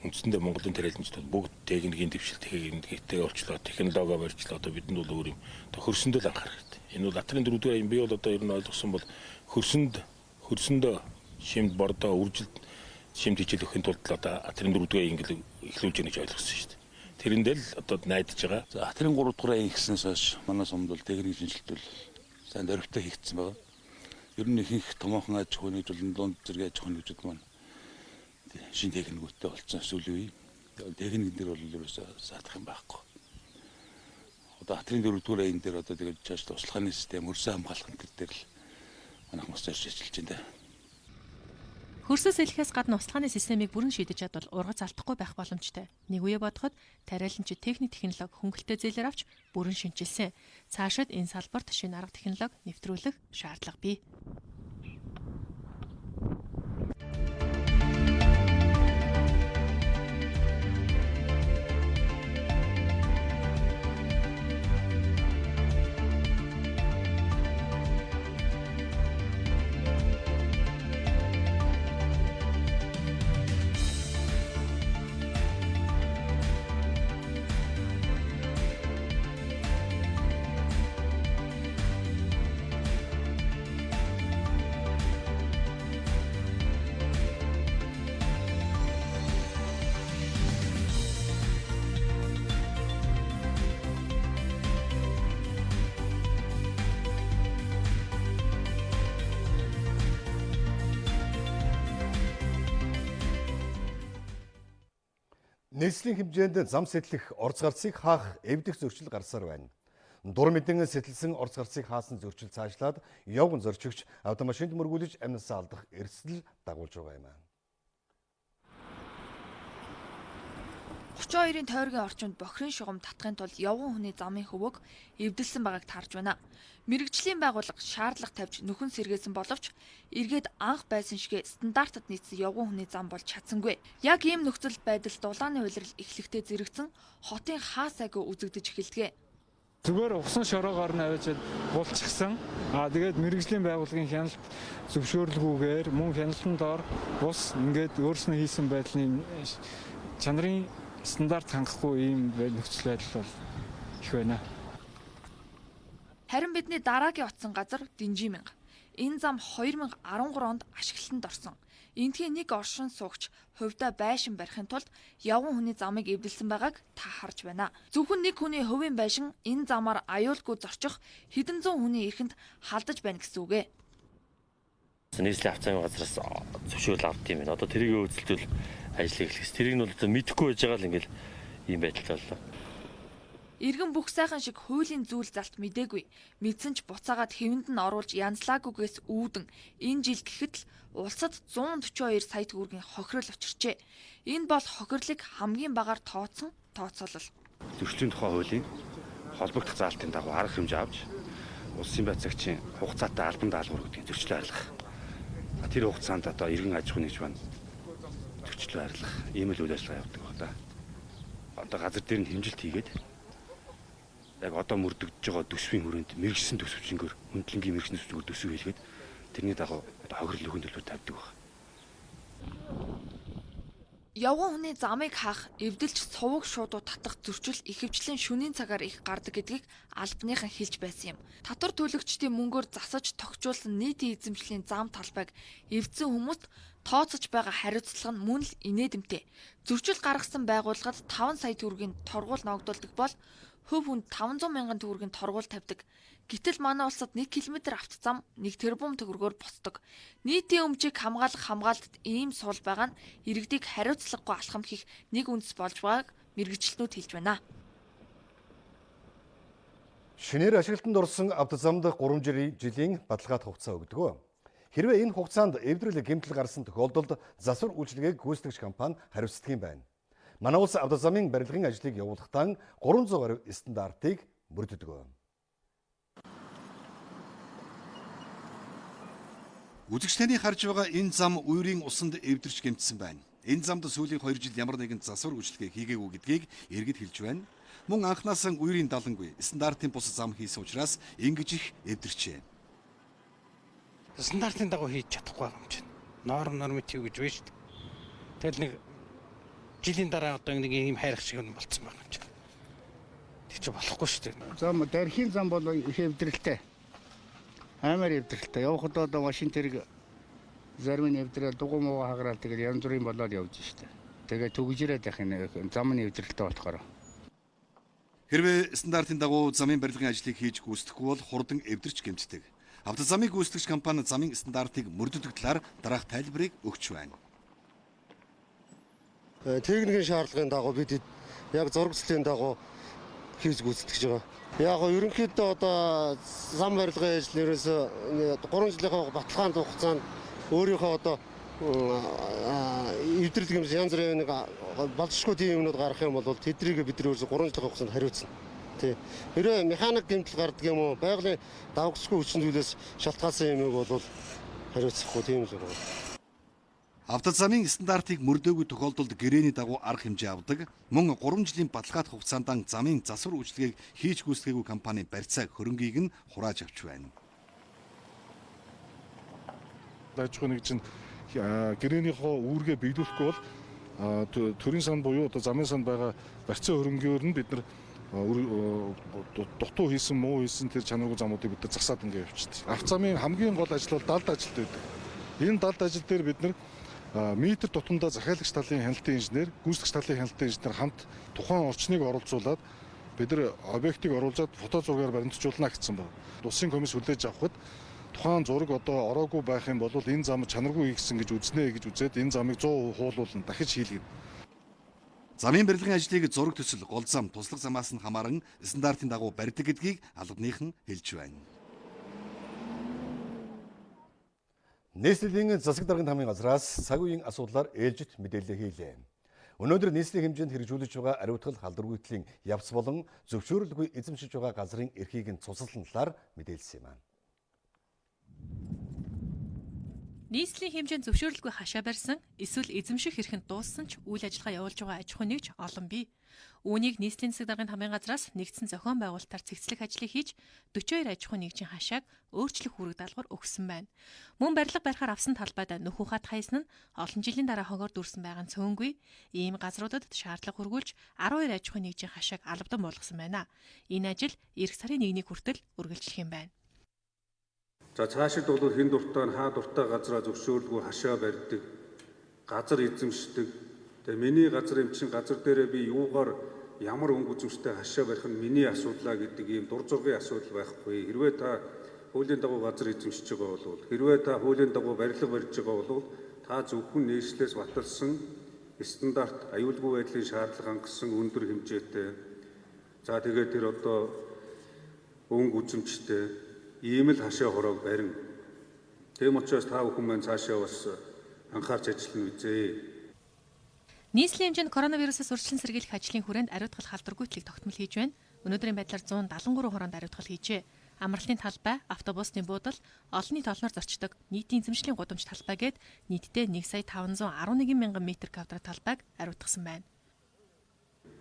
Үндсэндээ Монголын тариаланчид бол бүгд техникийн дэвшил техниктэй олчлоо, технологи барьчлаа. Одоо бидэнд бол өөр юм. Хөрсөндөө л анхаарах хэрэгтэй. Энэ бол Атрын 4-р аян би бол одоо ер нь ойлгосон бол хөрсөндөө шимд бордоо үржилт шимт хичээл өгөхийн тулд одоо Атрын 4-р аян эхлүүлж яах гэж ойлгосон шүү дээ. Тэрэндээ л одоо найдаж байгаа. За Атрын 3-р аян ихснээс хойш манай сумд бол техникийн шинжилтөл сайн дөрвтэй хийгдсэн байна. Ер нь ихэнх томоохон аж ахуйн нэгжүүлэн дунд зэрэг аж ахуйн нэгжүүд маань шин техникүүдтэй болсон сүүлийн үе. Техникэн дээр бол ерөөсөө саадах юм байхгүй. Одоо Атрын 4-р аян дээр одоо тэгээд чааш туслахын систем хөрсөө хамгаалах гэдэг дээр л манайх мас ажиллаж байна. Хөрсөө сэлэхээс гадна услаханы системийг бүрэн шийдэж чадвал ургац алдахгүй байх боломжтой. Нэг үе бодоход тариаланчид техник технологи хөнгөлтэй зээлээр авч бүрэн шинжилсэн. Цаашид энэ салбарт шинэ арга технологи нэвтрүүлэх шаардлага бий. Нийслэлийн хэмжээнд зам сэтлэх орц гарцыг хаах эвдэх зөрчил гарсаар байна. Дур мэдэн сэтэлсэн орц гарцыг хаасан зөрчил цаашлаад явган зорчигч автомашинд мөргүүлж амнасаа алдах эрсдэл дагуулж байгаа юм. 32-ын тойргийн орчинд бохирын шугам татахын тулд явган хүний замын хөвөг эвдэлсэн байгааг таарж байна. Мэргэжлийн байгууллага шаардлага тавьж нөхөн сэргээсэн боловч эргээд анх байсан шигэ стандартад нийцсэн явган хүний зам болж чадсангүй. Яг ийм нөхцөл байдал дулааны улирал эхлэхдээ зэрэгцэн хотын хаа сайгүй үзэгдэж эхэлдэг. Зүгээр усан шороогоор нь авчид булчихсан. Тэгээд мэргэжлийн байгууллагын хяналт зөвшөөрлгүйгээр мөн хяналтын доор бус ингээд өөрснөө хийсэн байдлын чанарын стандарт хангахгүй ийм нөхцөл байдал бол их байна. Харин бидний дараагийн оцсон газар Динжиминг. Энэ зам 2013 онд ашиглалтанд орсон. Эндхийн нэг оршин суугч хувьдаа байшин барихын тулд явган хүний замыг эвдэлсэн байгааг та харж байна. Зөвхөн нэг хүний хувийн байшин энэ замаар аюулгүй зорчих хэдэн зуун хүний эрхэнд халдаж байна гэсэн үг ээ. Нийслэлийн авцааны газраас зөвшөөрөл авд юм байна. Одоо тэрийг өөрчлөлтөл ажил эхлэхс. Тэрийг нь бол мэдэхгүй байж байгаа л ингээл ийм байдал боллоо. Иргэн бүх сайхан шиг хуулийн зүйл залт мэдээгүй. Мэдсэн ч буцаагаад хэвэнд нь оруулж янзлаагүйгээс үүдэн энэ жил гэхэд л улсад 142 сая төгрөгийн хохирол учирчээ. Энэ бол хохирлыг хамгийн багаар тооцоолол. Зөрчлийн тухай хуулийн холбогдох заалтын дагуу арга хэмжээ авч улсын байцаагчийн хугацаатай албан даалгавар гэдгийг зөрчлөө арилгах. Тэр хугацаанд одоо иргэн аж ахуйн нэгж байна. Зөрчлөө арилгах ийм л үйл ажиллагаа явуулдаг байна. Одоо газар дээр нь хэмжилт хийгээд яг одоо мөрдөгдөж байгаа төсвийн хүрээнд мэрэгсэн төсөвчнгээр хөндлөнгийн мэрэгсэн төсвөөр төсөв хийлгээд тэрний дагуу одоо хохирол өгөн төлбөр тавьдаг байна. Явган хүний замыг хаах, эвдэлж сувг шуудуу татах зөрчил ихэвчлэн шөнийн цагаар их гардаг гэдгийг албаныхан хэлж байсан юм. Татвар төлөгчдийн мөнгөөр засаж тогтжуулсан нийтийн эзэмшлийн зам талбайг эвдсэн хүмүүст тооцож байгаа хариуцлага нь мөн л инээдэмтэй. Зөрчил гаргасан байгууллагад 5 сая төгрөгийн торгуул ногдуулдаг бол хөв хүнд 500 мянган төгрөгийн торгуул тавьдаг. Гэтэл манай улсад 1 км автозам 1 тэрбум төгрөгөөр босдог. Нийтийн өмчийг хамгаалах хамгаалтад ийм суул байгаа нь иргэдийг хариуцлагагүй алхам хийх нэг үндэс болж байгааг мэргэжилтнүүд хэлж байна. Шинээр ашиглалтанд орсон автозамд 3 жилийн баталгаат хугацаа өгдөг. Хэрвээ энэ хугацаанд эвдрэл гэмтэл гарсан тохиолдолд засвар үйлчилгээг гүйцэтгэгч компани хариуцдаг юм байна. Манай улс автозамын барилгын ажлыг явуулахдаа 300 гаруй стандартыг мөрдөдөг. Үзэгчдийн харж байгаа энэ зам уурын усанд эвдэрч гэмтсэн байна. Энэ замд сүүлийн 2 жил ямар нэгэн засвар үйлчилгээ хийгээгүй гэдгийг иргэд хэлж байна. Мөн анхнаасаа уурын далангүй стандартын бус зам хийсэн учраас ингэж их эвдэрчээ. Стандартын дагуу хийж чадахгүй юм чинь. Норматив гэж байна шүү дээ. Тэгэл нэг жилийн дараа одоо нэг юм хайрах шиг юм болцсон байна юм чинь. Тэг чи болохгүй шүү дээ. Зам дархийн зам бол их эвдрэлтэй. Амар эвдрэлтэй. Явхад одоо машин тэрэг зарим нь эвдрэл дугуй мууга хагараад тэгэл янз бүрийн болоод явж штэ. Тэгээ төгжрээд явах юм зам нь эвдрэлтэй болохоор. Хэрвээ стандартын дагуу замын барилгын ажлыг хийж гүйцэтгэхгүй бол хурдан эвдэрч гэмтдэг. Автозамыг гүйцэтгэгч компани замын стандартыг мөрдөдөг талаар дараах тайлбарыг өгч байна. Техникийн шаардлагын дагуу бид яг зурагцлын дагуу хийж гүйцэтгэж байгаа. Яг ерөнхийдөө одоо зам барилгын ажил нэрээс 3 жилийн баталгаанд хугацаанд өөрийнхөө одоо эвдрэл гэмс янз бүрийн нэг болцсохгүй тийм юмнууд гарах юм бол тэднийг бид өөрсдөө 3 жилийн хугацаанд хариуцна. Тий. Хэрвээ механик гэмтэл гардаг юм уу, байгалийн давгсгүй хүчин зүйлээс шалтгаалсан юмыг бол хариуцахгүй тийм л байна. Автозамын стандартыг мөрдөөгүй тохиолдолд гэрээний дагуу арга хэмжээ авдаг. Мөн 3 жилийн баталгаат хугацаанд замын засвар үйлчилгээг хийж гүйцэтгээгүй компани барьцааг хөрөнгийг нь хурааж авч байна. Аж ахуйн нэгж гэрээнийхөө үүргээ биелүүлэхгүй бол төрийн сан буюу одоо замын санд байгаа барьцаа хөрөнгөөр нь бид нар дутуу хийсэн муу хийсэн тэр чанаргүй замуудыг бид нар засаад ингээд явчихдаг. Автозамын хамгийн гол ажил бол далд ажилт байдаг. Энэ далд ажил дээр бид нар метр тутамдаа захиалагч талын хяналтын инженер, гүйцэтгэгч талын хяналтын инженер хамт тухайн орчныг оролцуулаад бид нар объектыг оруулаад фото зургаар баримтжуулна гэсэн байна. Улсын комисс хүлээж авахд тухайн зураг одоо ороогүй байх юм бол энэ зам чанаргүй хийгсэн гэж үзнэ гэж үзээд энэ замыг 100% хуулуулна, дахиж хийлгэнэ. Замын барилгын ажлыг зураг төсөл, гол зам, туслах замаас нь хамааран стандартын дагуу барьдаг гэдгийг албаныхан хэлж байна. Нийслэлийн засаг даргын хамын газраас цагийн асуудлаар ээлжит мэдээлэл хийлээ. Өнөөдөр нийслэлийн хэмжээнд хэрэгжүүлж байгаа ариутгал халдваргүйтгэлийн явц болон зөвшөөрөлгүй эзэмшиж байгаа газрын эрхийг нь цуслан талаар мэдээлсэн юм аа. Нийслэлийн хэмжээнд зөвшөөрөлгүй хашаа барьсан эсвэл эзэмших эрхэнд дууссан ч үйл ажиллагаа явуулж байгаа аж ахуйн нэгж олон бий. Үүнийг нийслэлийн засаг даргын хамгийн газраас нэгдсэн зохион байгуулалтаар цэгцлэх ажлыг хийж 42 аж ахуйн нэгжийн хашааг өөрчлөх үүрэг даалгавар өгсөн байна. Мөн барилга барихаар авсан талбайд нөхүү хат хаясан нь олон жилийн дараа хогоор дүүрсэн байгаа нь цөөнгүй. Ийм газруудад шаардлага хөргүүлж 12 аж ахуйн нэгжийн хашааг албадан болгосон байна. Энэ ажил эх сарын 1-ний хүртэл үргэлжлэх юм байна. За цаашид бол хэн дуртай нь хаа дуртай газраа зөвшөөрөлгүй хашаа барьдаг, газар эзэмшдэг. Тэгээ миний газар юм чин газар дээрээ би юугаар ямар өнгө үзэмжтэй хашаа барих нь миний асуудлаа гэдэг ийм дур зургийн асуудал байхгүй. Хэрвээ та хуулийн дагуу газар эзэмшиж байгаа бол, хэрвээ та хуулийн дагуу барилга барьж байгаа бол та зөвхөн нийслэлээс баталсан стандарт аюулгүй байдлын шаардлага хангасан өндөр хэмжээтэй. За тэгээд тэр одоо өнгө үзэмжтэй ийм л хашаа хороог барин. Тэм учраас та бүхэн маань цаашаа бас анхаарч ажиллана үзье. Нийслэлийн хэмжээнд коронавирусаас урьдчилан сэргийлэх ажлын хүрээнд ариутгал халдваргүйтлийг тогтмол хийж байна. Өнөөдрийн байдлаар 173 хороонд ариутгал хийжээ. Амралтын талбай, автобусны буудал, олон нийт олноор зорчдог нийтийн эзэмшлийн гудамж талбай гээд нийтдээ 1,511 мянган метр квадрат талбайг ариутгасан байна.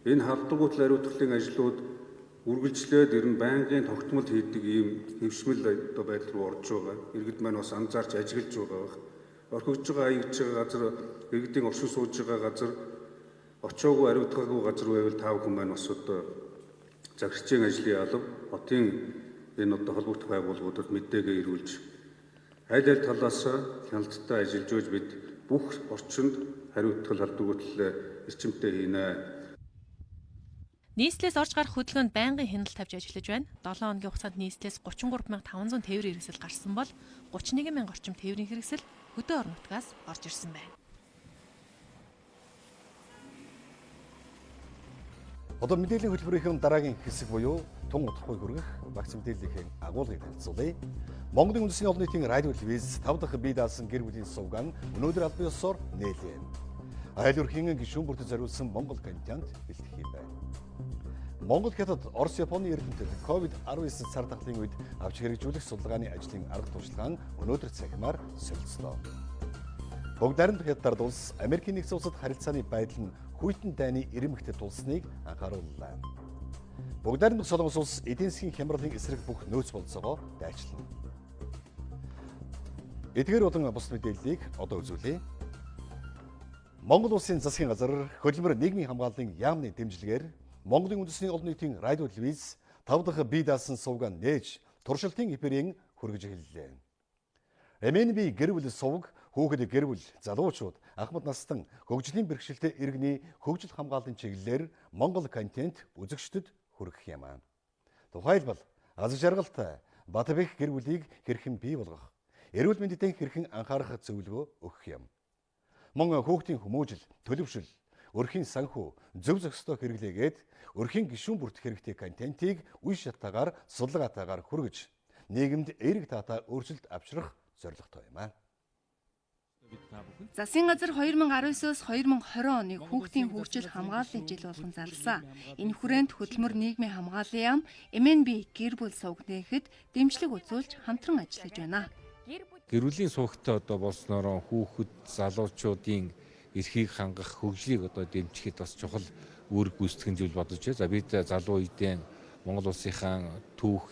Энэ халдваргүйтэл ариутгалын ажлууд үргэлжлээд ер нь байнгын тогтмол хийдэг ийм хэвшмэл одоо байдал руу орж байгаа. Иргэд маань бас анзаарч ажиглаж байгаа байх. Орхигдж байгаа аягдж байгаа газар, иргэдийн оршин сууж байгаа газар, очоогүй ариутгаагүй газар байвал та бүхэн маань бас одоо загшийн ажлын алба, хотын энэ одоо холбогдох байгууллагуудад мэдээгээ ирүүлж аль аль талаас хяналттай ажиллаж өгж бид бүх орчинд хариуцлага халдваргүйтлээ эрчимтэй хийнэ. Нийслэлээс орж гарах хөдөлгөөнд байнгын хяналт тавьж ажиллаж байна. 7 хоногийн хугацаанд нийслэлээс 33500 тээврийн хэрэгсэл гарсан бол 31000 орчим тээврийн хэрэгсэл хөдөө орон нутгаас орж ирсэн байна. Одоо мэдээллийн хөтөлбөрийн дараагийн хэсэг буюу тун удахгүй хүргэх багц мэдээллийн агуулгыг танилцуулъя. Монголын үндэсний олон нийтийн радио телевиз 5 дахь бие даасан гэр бүлийн сувгаан өнөөдөр албан ёсоор нээлээ. Айл өрхийн гишүүн бүртэ зориулсан Монгол контент бэлтгэх юм байна. Монгол хятад Орос Японы эрдэмтэд COVID-19 цар тахлын үед авч хэрэгжүүлэх судалгааны ажлын арга туршлагаан өнөөдөр цахимаар солилцлоо. Бүгд найрамдах хятадд улс Америкийн нэгдсэн улсад харилцааны байдал нь хүйтэн дайны ирэмхтэд тулсныг анхаарууллаа. Бүгд найрамдах Солонгос улс эдийн засгийн хямралын эсрэг бүх нөөц болцоогоо дайчлана. Эдгээр болон бус мэдээллийг одоо үзүүлье. Монгол улсын засгийн газар хөтөлбөр нийгмийн хамгааллын яамны дэмжлэгээр Монголын үндэсний олон нийтийн радио телевиз 5 дахь бие даасан сувгаан нээж туршилтын эфирийн хүргэж эхэллээ. MNB гэр бүл сувг хүүхэд гэр бүл залуучууд ахмад настан хөгжлийн бэрхшээлтэй иргэний хөгжил хамгааллын чиглэлээр Монгол контент үзэгчдэд хүргэх юм аа. Тухайлбал аз жаргалтай Батбэх гэр бүлийг хэрхэн бий болгох, эрүүл мэндэд хэрхэн анхаарах зөвлөгөө өгөх юм. Мөн хүүхдийн хүмүүжил, төлөвшил, өрхийн санхүү, зөв зохистой хэрэглээгээд өрхийн гишүүн бүрт хэрэгтэй контентийг үе шатаагаар судалгаатайгаар хүргэж нийгэмд эерэг таатай өөрчлөлт авчрах зорилготой юм аа. Засгийн газар 2019-оос 2020 оныг хүүхдийн хөгжил хамгааллын жил болгон зарласан. Энэ хүрээнд хөтөлбөр нийгмийн хамгааллын яам MNB гэр бүл сувг нээхэд дэмжлэг үзүүлж хамтран ажиллаж байна. Гэр бүлийн сувгтай одоо болсноор хүүхэд залуучуудын эрхийг хангах хөгжлийг одоо дэмжихэд бас чухал үүрэг гүйцэтгэх зүйл бодож байна. За бид залуу үедээ Монгол улсынхаа түүх,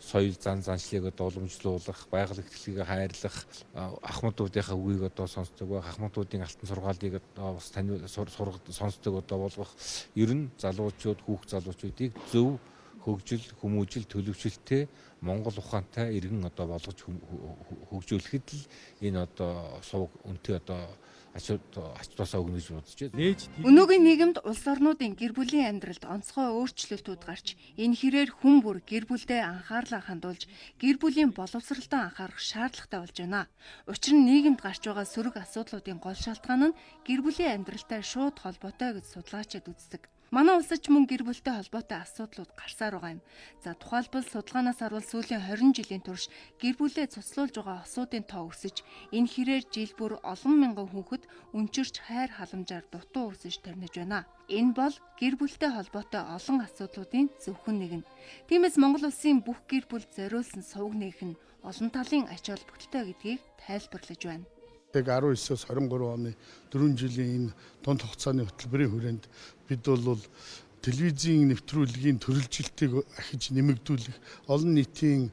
соёл, зан заншлыг одоо уламжлуулах, байгаль ихтгэлийг хайрлах, ахмадуудынхаа үгийг одоо сонсдог байх, ахмадуудын алтан сургаалыг одоо бас сонсдог одоо болгох. Ер нь залуучууд, хүүхд залуучуудыг зөв хөгжил, хүмүүжил, төлөвшөлттэй Монгол ухаантай иргэн одоо болгож хөгжүүлэхэд л энэ одоо сувг үнэтэй одоо ач тусаа өгнө гэж бодож байна. Өнөөгийн нийгэмд улс орнуудын гэр бүлийн амьдралд онцгой өөрчлөлтүүд гарч энэ хэрээр хүн бүр гэр бүлдээ анхаарлаа хандуулж гэр бүлийн боловсролтой анхаарах шаардлагатай болж байна. Учир нь нийгэмд гарч байгаа сөрөг асуудлуудын гол шалтгаан нь гэр бүлийн амьдралтай шууд холбоотой гэж судлаачид үздэг. Манай улсад мөн гэр бүлтэй холбоотой асуудлууд гарсаар байгаа юм. За тухайлбал судалгаанаас харуул сүүлийн 20 жилийн турш гэр бүлээ цуцлуулж байгаа осуудын тоо өсөж, энэ хэрээр жил бүр олон мянган хүүхэд өнчирч хайр халамжаар дутуу өсөж тарниж байна. Энэ бол гэр бүлтэй холбоотой олон асуудлуудын зөвхөн нэг нь. Тиймээс Монгол улсын бүх гэр бүл зориулсан сувг нээх нь олон талын ач холбогдолтой гэдгийг тайлбарлаж байна. 19-с 23 оны 4 жилийн энэ дунд хугацааны хөтөлбөрийн хүрээнд бид бол телевизийн нэвтрүүлгийн төрөлжилтийг ахиж нэмэгдүүлэх, олон нийтийн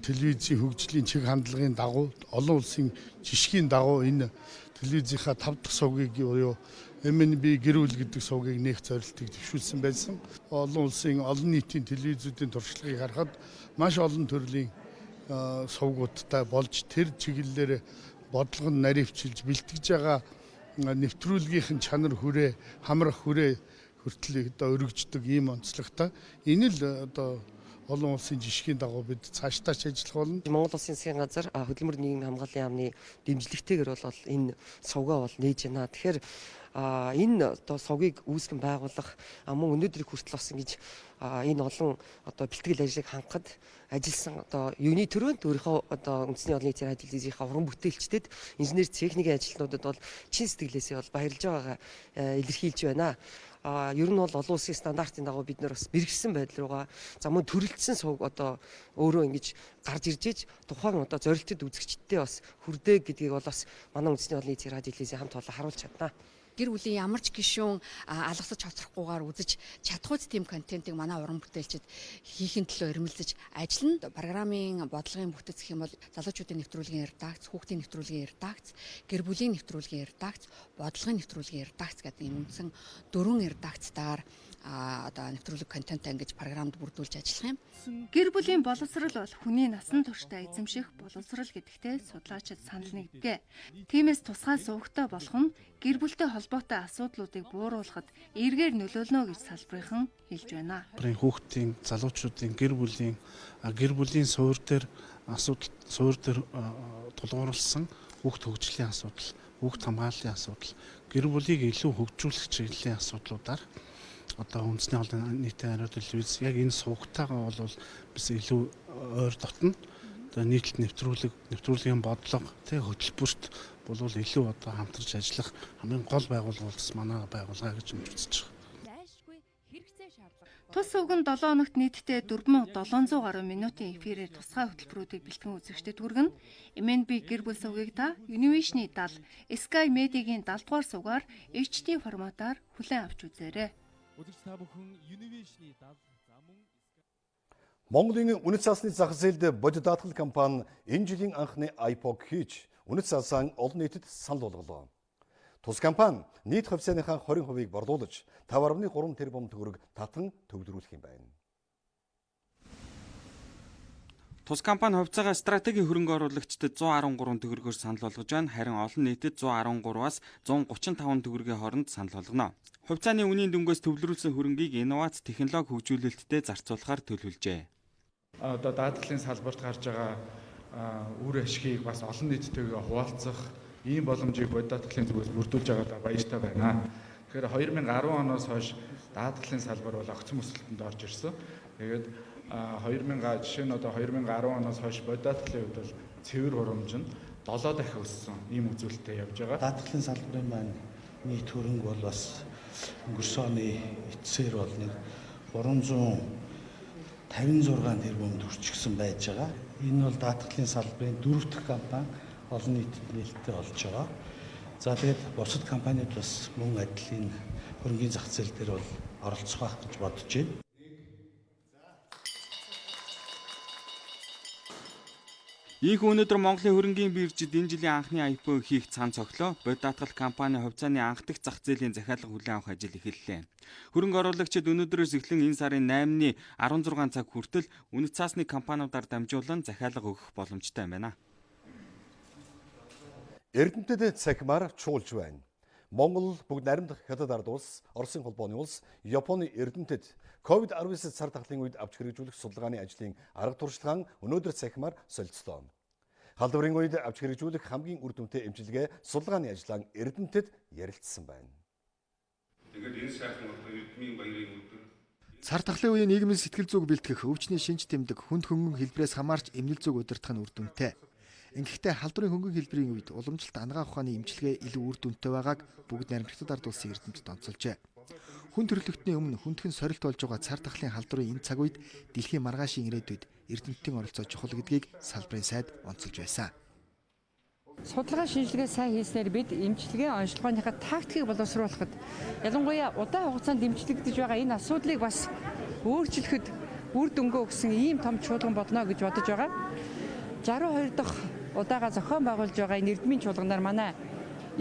телевизийн хөгжлийн чиг хандлагын дагуу, олон улсын жишгийн дагуу энэ телевизийнхаа 5 дахь сувгийг буюу MNB гэр бүл гэдэг сувгийг нээх зорилтыг төвшүүлсэн байсан. Олон улсын олон нийтийн телевизүүдийн туршлагыг харахад маш олон төрлийн сувгуудтай болж тэр чиглэлээр бодлого нь наривчилж бэлтгэж байгаа нэвтрүүлгийнхэн чанар хүрээ, хамрах хүрээ хүртэл одоо өргөждөг ийм онцлогтой. Энэ л одоо олон улсын жишгийн дагуу бид цаашдаач ажиллах болно. Монгол Улсын засгийн газар хөтөлбөр нийгмийн хамгааллын яамны дэмжлэгтэйгээр бол энэ сувгаа бол нээж байна. Тэгэхээр энэ одоо сувгийг үүсгэн байгуулах мөн өнөөдрийг хүртэл бас ингэж энэ олон одоо бэлтгэл ажлыг хангахад ажилласан одоо юуны төрөнд өөрийнхөө одоо үндэсний олон нийтийн радио телевизийнхаа уран бүтээлчдэд инженер техникийн ажилтнуудад бол чин сэтгэлээсээ бол баярлж байгаагаа илэрхийлж байна. Ер нь бол олон улсын стандартын дагуу бид нар бас бэрхшсэн байдал руугаа за мөн төрөлдсөн сувг одоо өөрөө ингэж гарч ирж иж тухайн одоо зорилтод үзэгчдтэй бас хүрдэг гэдгийг бол бас манай үндэсний олон нийтийн радио телевизийн хамт олон харуулж чадна. Гэр бүлийн ямар ч гишүүн алгасаж хоцрохгүйгээр үзэж чадхүйц тийм контентыг манай уран бүтээлчид хийхин төлөө ирмэлзэж ажиллана. Программын бодлогын бүтэц гэх юм бол залуучуудын нэвтрүүлгийн редакц, хүүхдийн нэвтрүүлгийн редакц, гэр бүлийн нэвтрүүлгийн редакц, бодлогын нэвтрүүлгийн редакц гэдэг юм үндсэн 4 редакцтаар одоо нэвтрүүлэг контентаа ингэж програмд бүрдүүлж ажиллах юм. Гэр бүлийн боловсрал бол хүний насан туршдаа эзэмших боловсрал гэдэгтээ судлаачид санал нэгдэв. Тиймээс тусгай сувгтай болох нь гэр бүлтэй холбоотой асуудлуудыг бууруулахад эргээр нөлөөлнө гэж салбарынхан хэлж байна. Хүүхдийн, залуучуудын гэр бүлийн суур дээр тулгуурласан хүүхд хөгжлийн асуудал, хүүхд хамгааллын асуудал, гэр бүлийг илүү хөгжүүлэх чиглэлийн асуудлуудаар одоо үндэсний олон нийтийн радио телевиз яг энэ сувгтайгаа бол биш илүү ойр дотно. Одоо нийтлэл нэвтрүүлгийн бодлого хөтөлбөрт бол илүү одоо хамтарч ажиллах хамгийн гол байгууллага бол манай байгууллага гэж үзэж байгаа. Тус сувг нь 7 хоногт нийтдээ 4700 гаруй минутын эфирээр тусгай хөтөлбөрүүдийг бэлтгэн үзэгчдэд хүргэн. MNB гэр бүл сувгийг та Univision-ы 70, Sky Media-гийн 70 дугаар сувгаар HD форматаар хүлээн авч үзээрэй. Монголын үнэт цаасны зах зээлд бодит даатгал компани энэ жилийн анхны iPod хийж үнэт цаасаа олон нийтэд санал болголоо. Тус компани нийт хувьцааныхаа 20%-ийг борлуулж 5.3 тэрбум төгрөг татан төвлөрүүлэх юм байна. Тус компани хувьцаагаа стратегийн хөрөнгө оруулагчдад 113 төгрөгөөр санал болгож байна. Харин олон нийтэд 113-аас 135 төгрөгийн хооронд санал болгоно. Хувьцааны үнийн дүнгээс төвлөрүүлсэн хөрөнгийг инновац технологи хөгжүүлэлттэй зарцуулахаар төлөвлөжээ. Одоо даатгалын салбарт гарч байгаа үр ашгийг бас олон нийттэйгээ хуваалцах ийм боломжийг бодит даатгалын зүгээс бүрдүүлж байгаадаа баяртай байна. Тэгэхээр 2010 оноос хойш даатгалын салбар бол огцон өсөлтөнд орж ирсэн. Тэгээд 2010 оноос хойш бодит даатгалын хувьд бол цэвэр хурамж нь 7 дахин өссөн ийм үзүүлэлттэй явж байгаа. Даатгалын салбарын маань нийт хөрөнгө бол бас өнгөрсөн оны эцсээр бол нэг 356 тэрбум төгрөгчсөн байж байгаа. Энэ бол даатгалын салбарын 4 дахь компани олон нийтэд нээлттэй болж байгаа. За тэгээд бусад компаниуд бас мөн адилын хөрөнгөний зах зээл дээр бол оролцох байх гэж бодож байна. Ийхүү өнөөдөр Монголын хөрөнгийн биржид энэ жилийн анхны iPod хийх цаан цоглоо. Бодит даатгал компани хувьцааны анх дахь зах зээлийн захиалга хүлээн авах ажил эхэллээ. Хөрөнгө оруулагчид өнөөдрөөс эхлэн энэ сарын 8-ны 16 цаг хүртэл үнэт цаасны компаниудаар дамжуулан захиалга өгөх боломжтой байна. Эрдэмтэд цахимаар чуулж байна. Монгол бүгд найрамдах хятад ард улс, Оросын холбооны улс, Японы эрдэмтэд COVID-19 цар тахлын үед авч хэрэгжүүлэх судалгааны ажлын арга туршлагаан өнөөдөр цахимаар солилцлоо. Халдварын үед авч хэрэгжүүлэх хамгийн үр дүнтэй эмчилгээ судалгааны ажлаан эрдэмтэд ярилцсан байна. Тэгээд энэ сайхан одоо эрдмийн баярын өдөр Цар тахлын үеийн нийгмийн сэтгэл зүг бэлтгэх өвчний шинж тэмдэг хүнд хөнгөн хэлбэрээс хамаарч эмнэл зүг удирдах нь үр дүнтэй. Ингэхдээ халдварын хөнгөн хэлбэрийн үед уламжлалт анагаах ухааны эмчилгээ илүү үр дүнтэй байгааг бүгд наримтлагдад ард улсын эрдэмтэд онцолжээ. Хүн төрөлхтний өмнө хүндхэн сорилт болж байгаа цар тахлын халдварын энэ цаг үед дэлхийн маргаашийн ирээдүйд эрдэмтдийн оролцоо чухал гэдгийг салбарын сайд онцолж байсан. Судалгаа шинжилгээ сайн хийснээр бид эмчилгээ онцлогооныхаа тактикийг боловсруулахад ялангуяа удаан хугацаанд дэмжлэгдэж байгаа энэ асуудлыг бас өөрчлөхөд үр дүнгээ өгсөн ийм том чуулган болно гэж бодож байгаа. 62 дахь удаага зохион байгуулж байгаа энэ эрдмийн чуулганаар манай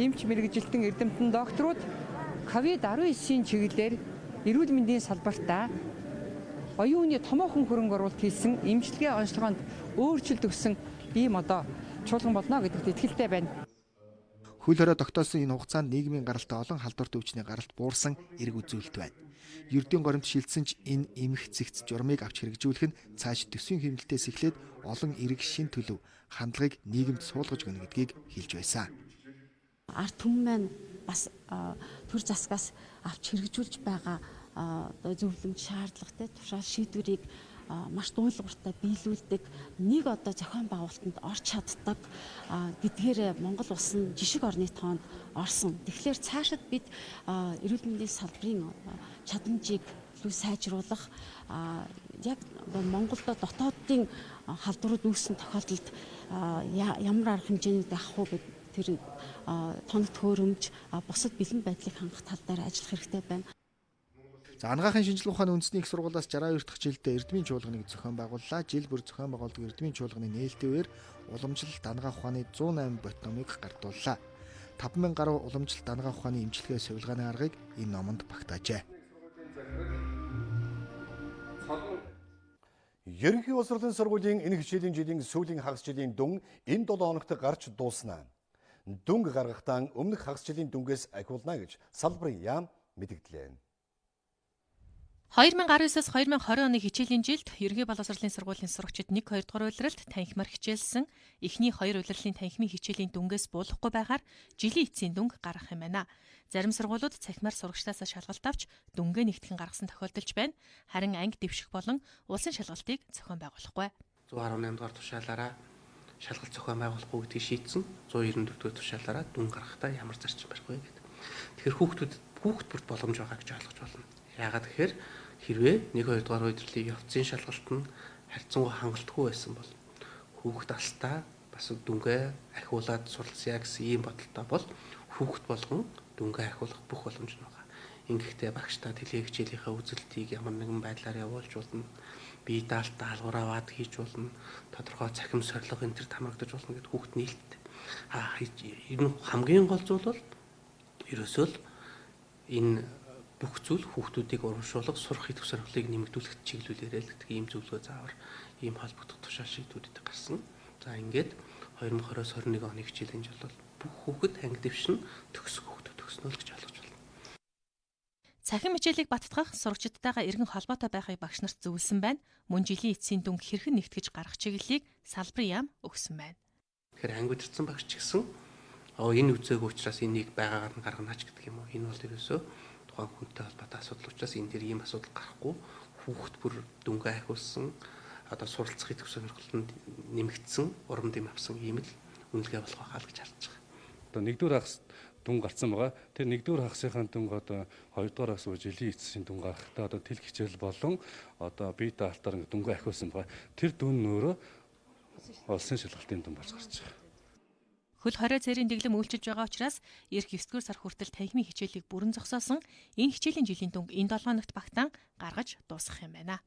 эмч мэргэжилтэн эрдэмтэн докторууд COVID-19-ийн чиглэлээр эрүүл мэндийн салбартаа оюун ухааны томоохон хөрөнгө оруулалт хийсэн эмчилгээ онцлогоонд өөрчлөлт өгсөн ийм одоо чуулган болно гэдэгт итгэлтэй байна. Хөл хорой тогтоосон энэ хугацаанд нийгмийн гаралтай олон халдварт өвчний гаралт буурсан эрг үзүүлэлт байна. Ердийн горимд шилжсэн ч энэ эмх цэгц журмыг авч хэрэгжүүлэх нь цааш төсвийн хэмнэлтээс эхлээд олон эрг шин төлөв хандлагыг нийгэмд суулгаж өгнө гэдгийг хэлж байсан. Ард түмэн маань бас төр засгаас авч хэрэгжүүлж байгаа зөвлөмж шаардлагатай тушаал шийдвэрийг маш дуулууртай биелүүлдэг нэг одоо зохион байгуулалтанд орж чаддаг гэдгээр Монгол улс нь жишг орны тоонд орсон. Тэгэхээр цаашид бид эрүүл мэндийн салбарын чадамжийг илүү сайжруулах яг Монголдо дотоодын халдварууд үүссэн тохиолдолд ямар арга хэмжээний авах уу гэдэг тэр тоног төхөөрөмж бусад бэлэн байдлыг хангах тал дээр ажиллах хэрэгтэй байна. За анагаахын шинжилгээ ухааны үндэсний их сургуулиас 62 дахь жилдээ эрдмийн чуулганыг зохион байгууллаа. Жил бүр зохион байгуулдаг эрдмийн чуулганы нээлтээр уламжлалт анагаах ухааны 108 бот номыг гардууллаа. 5000 гаруй уламжлалт анагаах ухааны эмчилгээ сувилгааны аргыг энэ номонд багтаажээ. Ерөнхий улс хурлын сургуулийн энэ хичээлийн жилийн сүүлийн хагас жилийн дүн энэ 7 хоногт гарч дууснаа. Дүнг гаргахдаа өмнөх хагас жилийн дүнгээс ахиулна гэж салбарын яам мэдгдлээ. 2019-с 2020 оны хичээлийн жилд ерөнхий боловсролын сургуулийн сурагчид 1-2 дугаар улиралд танхимаар хичээлсэн эхний 2 улирлын танхимын хичээлийн дүнгээс буулгахгүй байгаар жилийн эцсийн дүнг гаргах юм байна. Зарим сургуулиуд цахимаар сурагчдаас шалгалт авч дүнгээ нэгтгэн гаргасан тохиолдолж байна. Харин анги дэвших болон улсын шалгалтыг зохион байгуулахгүй. 118 дугаар тушаалаараа шалгалт зохион байгуулахгүй гэдгийг шийдсэн. 194 дугаар тушаалаараа дүн гаргахдаа ямар зарчим барих вэ гэдэг. Тэгэхээр хүүхд бүрт боломж байгаа гэж ойлгож байна. Яагаад тэгэхээр хэрвээ 1-2 дугаар удирлын явцын шалгалт нь харьцангуй хангалтгүй байсан бол хүүхд алстаа бас дүнгээ ахиулаад суралцъя гэсэн ийм бодолтой бол хүүхд болгон дүнгээ ахиулах бүх боломж нь байгаа. Ингэхдээ багштай тэлээ хичээлийнхээ үзэлтийг ямар нэгэн байдлаар явуулж болно. Бие даалт даалгавар аваад хийж болно. Тодорхой цахим сорилго энэ төр хамрагдаж болно гэдэг хүүхд нээлттэй. Энэ хамгийн гол зүйл бол ерөөсөө л энэ бүх зүйл хүүхдүүдийг урамшуулах, сурах идэх сургалтыг нэмэгдүүлэх чиглүүлээрээ л гэдэг ийм зөвлөгөө заавар ийм холбогдох тушаал шийдвэрүүд гарсан. За ингээд 2020-с 21 оны хичээлийн жил бол бүх хүүхэд анги дэвшин төгсөх хүүхдүүд төгснө л гэж ойлгож байна. Цахим хичээлийг баттгах сурагчдтайгаа эргэн холбоотой байхыг багш нарт зөвлөсөн байна. Мөн жилийн эцсийн дүнг хэрхэн нэгтгэж гаргах чиглэлийг салбарын яам өгсөн байна. Тэгэхээр анги удирдсан багш ч гэсэн энэ үзээг учраас энийг байгаагаар нь гарганаач гэдэг юм уу. Энэ бол ерөөсөө тухайн хүнтэй холбоотой асуудал учраас энэ дэр ийм асуудал гарахгүй хүүхд бүр дүнгээ ахиулсан одоо суралцахын төв сонирхолтод нэмэгдсэн урам дэм авсан ийм л үнэлгээ болох байхаа л гэж харж байгаа. Одоо 1-р хагас дүн гарсан байгаа. Тэр 1-р хагасынхаа дүнг одоо 2-р хагас жилийн эцсийн дүн гаргахтаа одоо тэл хичээл болон одоо бие даалтаар дүнгээ ахиулсан байгаа. Тэр дүн нөөрэ улсын шалгалтын дүн болж гарч байгаа. Хөл хорой цэрийн дэглэм үйлчилж байгаа учраас эх 9-р сар хүртэл танхимын хичээлийг бүрэн зогсоосон энэ хичээлийн жилийн дүнг энэ 7 хоногт багтаан гаргаж дуусгах юм байна.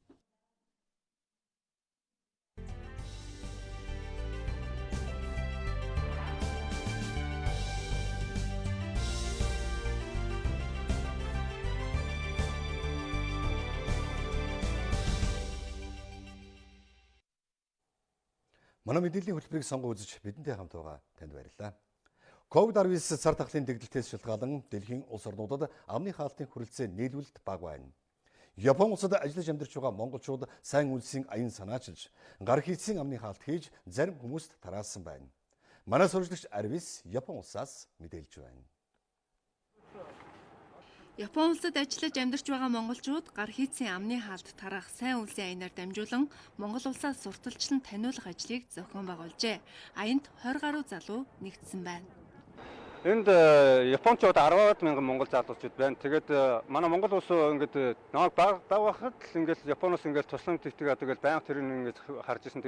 Манай мэдээллийн хөтөлбөрийг сонгон үзэж бидэнтэй хамт байгаа танд баярлалаа. COVID-19 цар тахлын дэгдэлтээс шалтгаалan дэлхийн улс орнуудад амны хаалтын хүрэлцээ нийлүүлэлт бага байна. Япон улсад ажиллаж амьдарч байгаа монголчууд сайн үлсийн аян санаачилж, гар хийцийн амны хаалт хийж зарим хүмүүст тараасан байна. Манай сурвалжлагч Арвис Япон улсаас мэдээлж байна. Япон улсад ажиллаж амьдарч байгаа монголчууд гар хийцийн амны хаалт тараах сайн үлсийн аянаар дамжуулан Монгол улсаас сурталчлан таниулах ажлыг зохион байгуулжээ. Аянд 20 гаруй залуу нэгдсэн байна. Энд Япончууд 10-аад мянган монгол залуучууд байна. Тэгээд манай Монгол улс ингээд намайг багахад л ингээд Японоос ингээд тусламж тэтгээд тэгээд байнга тэрийг ингээд харж исэн.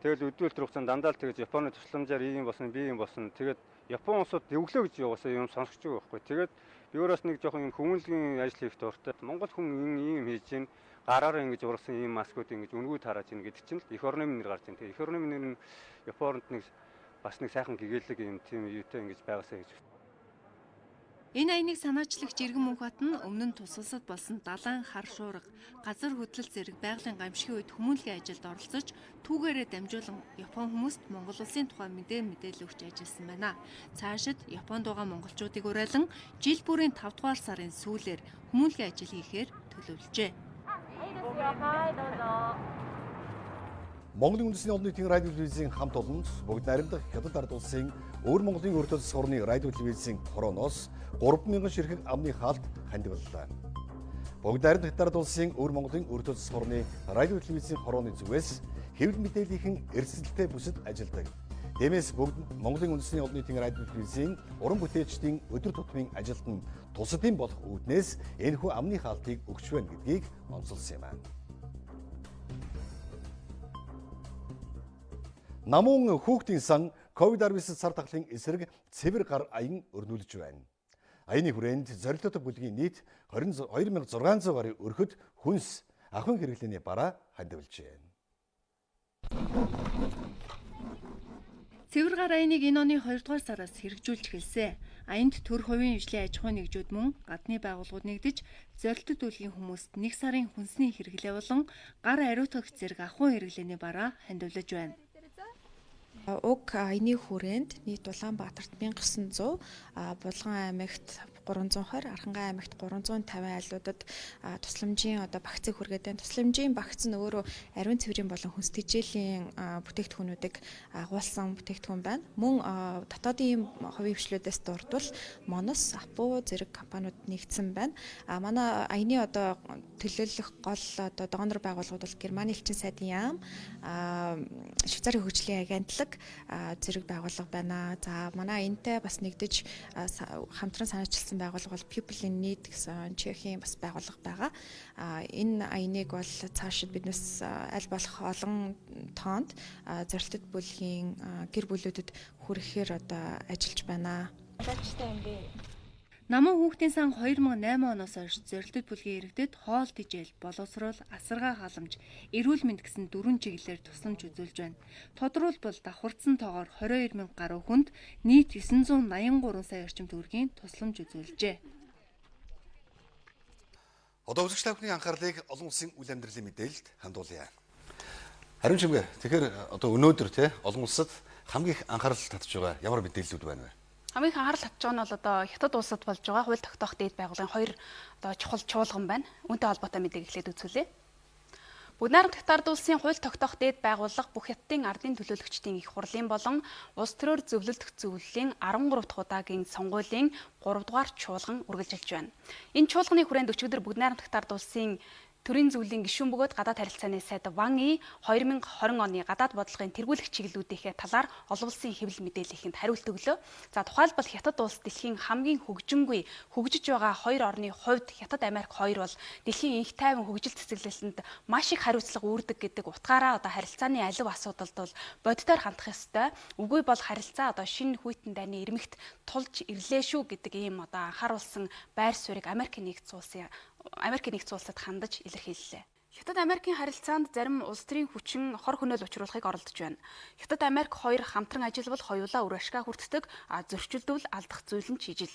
Тэгээд өдөрт хугацаанд дандаа л тэгээд Японы тусламжаар ийм болсон, би ийм болсон. Тэгээд Япон улсууд дэвглөө гэж яваасаа юм сонсож байгаа байхгүй. Тэгээд би өөрөөс нэг жоохон юм хүмүүнлэгийн ажил хийх дуртай. Монгол хүн ийм хийж гин гараараа ингэж ургасан ийм маскууд ингэж өнгөө тарааж ийн гэдэг чинь л эх орны минер гарч ийн. Тэгээд эх орны минер нь Японд нэг бас нэг сайхан гэгээлэг юм тийм юутай ингэж байгаасаа гэж. Энэ аяныг санаачлагч Иргэн Мөнхбат нь өмнө нь тус улсад болсон далайн хар шуурга, газар хөдлөлт зэрэг байгалийн гамшигын үед хүмүүнлэгийн ажилд оролцож түүгээрээ дамжуулан Япон хүмүүст Монгол улсын тухай мэдээлэл өгч ажилласан байна. Цаашид Японд байгаа монголчуудыг уриалан жил бүрийн 5 дугаар сарын сүүлээр хүмүүнлэгийн ажил хийхээр төлөвлөжээ. Монголын үндэсний олон нийтийн радио телевизийн хамт олонд бүгд найрамдах Хятад ард улсын өөр Монголын өртөс хорны радио телевизийн хорооноос 3000 ширхэг амны хаалт хандиваллаа. Бүгд найрамдах Хятад ард улсын өөр Монголын өртөс хорны радио телевизийн хорооны зүгээс хэвлэл мэдээллийн эрсдэлтэй бүсэд ажилладаг. Тиймээс бүгд Монголын үндэсний олон нийтийн радио телевизийн уран бүтээлчдийн өдөр тутмын ажилд нь тусадын болох үүднээс энэхүү амны хаалтыг өгч байна гэдгийг онцолсон юм аа. Намун хүүхдийн сан COVID-19 сар тахлын эсрэг цэвэр гар аян өрнүүлж байна. Аяны хүрээнд зорилттой бүлгийн нийт 2600 гаруй өрхөд хүнс ахын хэрэглээний бараа хандивалжээ. Цэвэр гар аяныг энэ оны 2 дугаар сараас хэрэгжүүлж эхэлсэн. Аянд төр хувийн хвшлийн аж ахуй нэгжүүд мөн гадны байгууллагууд нэгдэж зорилттой бүлгийн хүмүүст 1 сарын хүнсний хэрэглээ болон гар ариутгах зэрэг ахуй хэрэглээний бараа хандивалж байна. Уг аяны хүрээнд нийт Улаанбаатарт 1900, Булган аймагт 320, Архангай аймагт 350 айлуудад тусламжийн багцыг хүргээд байна. Тусламжийн багц нь өөрөө ариун цэврийн болон хүнс тэжээлийн бүтээгдэхүүнүүдийг агуулсан бүтээгдэхүүн байна. Мөн дотоодын хувийн хвшлүүдээс дурдвал Монос, Апу зэрэг компаниуд нэгдсэн байна. Манай аяны төлөөлөх гол донор байгууллагууд бол Германы элчин сайдын яам, Швейцарын хөгжлийн агентлаг зэрэг байгууллага байна. За манай аянтай бас нэгдэж хамтран санаачилсан байгууллага бол People in Need гэсэн Чехийн бас байгууллага байгаа. Энэ аяныг бол цаашид биднээс аль болох олон тоонд зорилттой бүлгийн гэр бүлүүдэд хүрэхээр ажиллаж байна. Намун хүүхдийн сан 2008 оноос хойш зорилттой бүлгийн иргэдэд хоол тэжээл, боловсруул, асаргаа халамж, эрүүл мэнд гэсэн 4 чиглэлээр тусламж үзүүлж байна. Тодорхойлбол давхарцсан тоогоор 22,000 гаруй хүнд нийт 983 сая орчим төгрөгийн тусламж үзүүлжээ. Одоо үзэгч таны анхаарлыг олон улсын үйл амьдралын мэдээлэлд хандуулъя. Харин чимгээ тэгэхээр өнөөдөр олон улсад хамгийн их анхаарал татж байгаа ямар мэдээллүүд байна вэ? Хамгийн их анхаарал татж байгаа нь бол Хятад улсад болж байгаа хууль тогтоох дээд байгууллагын 2 чухал чуулган байна. Үүнтэй холбоотой мэдээг эхлээд үзүүлье. Бүгд найрамдах Хятад ард улсын хууль тогтоох дээд байгууллага бүх хятадын ардын төлөөлөгчдийн их хурлын болон улс төрөөр зөвлөлдөх зөвлөлийн 13 дахь удаагийн сонгуулийн 3 дугаар чуулган үргэлжилж байна. Энэ чуулганы хүрээнд өчигдөр бүгд найрамдах Хятад ард улсын төрийн зөвлөлийн гишүүн бөгөөд гадаад харилцааны сайд Ван И 2020 оны гадаад бодлогын тэргүүлэх чиглэлүүдийнхээ талаар олон улсын хэвлэл мэдээллийнхэнд хариулт өглөө. За тухайлбал Хятад улс дэлхийн хамгийн хөгжингүй хөгжиж байгаа 2 орны хувьд Хятад Америк 2 бол дэлхийн инх тайван хөгжил цэцэглэлтэнд маш их хариуцлага үүрдэг гэдэг утгаараа харилцааны алив асуудалд бол бодитоор хандах ёстой. Үгүй бол харилцаа шинэ хүйтэн дайны ирмэгт тулж ирлээ шүү гэдэг ийм анхааруулсан байр суурийг Америкийн нэгдсэн улсад хандаж илэрхийллээ. Хятад Америкийн харилцаанд зарим улс төрийн хүчин хор хөнөөл учруулахыг оролдож байна. Хятад Америк 2 хамтран ажиллавал хоёулаа үр ашгаа хүртдэг, зөрчилдөвл алдах зүйл нь чижил.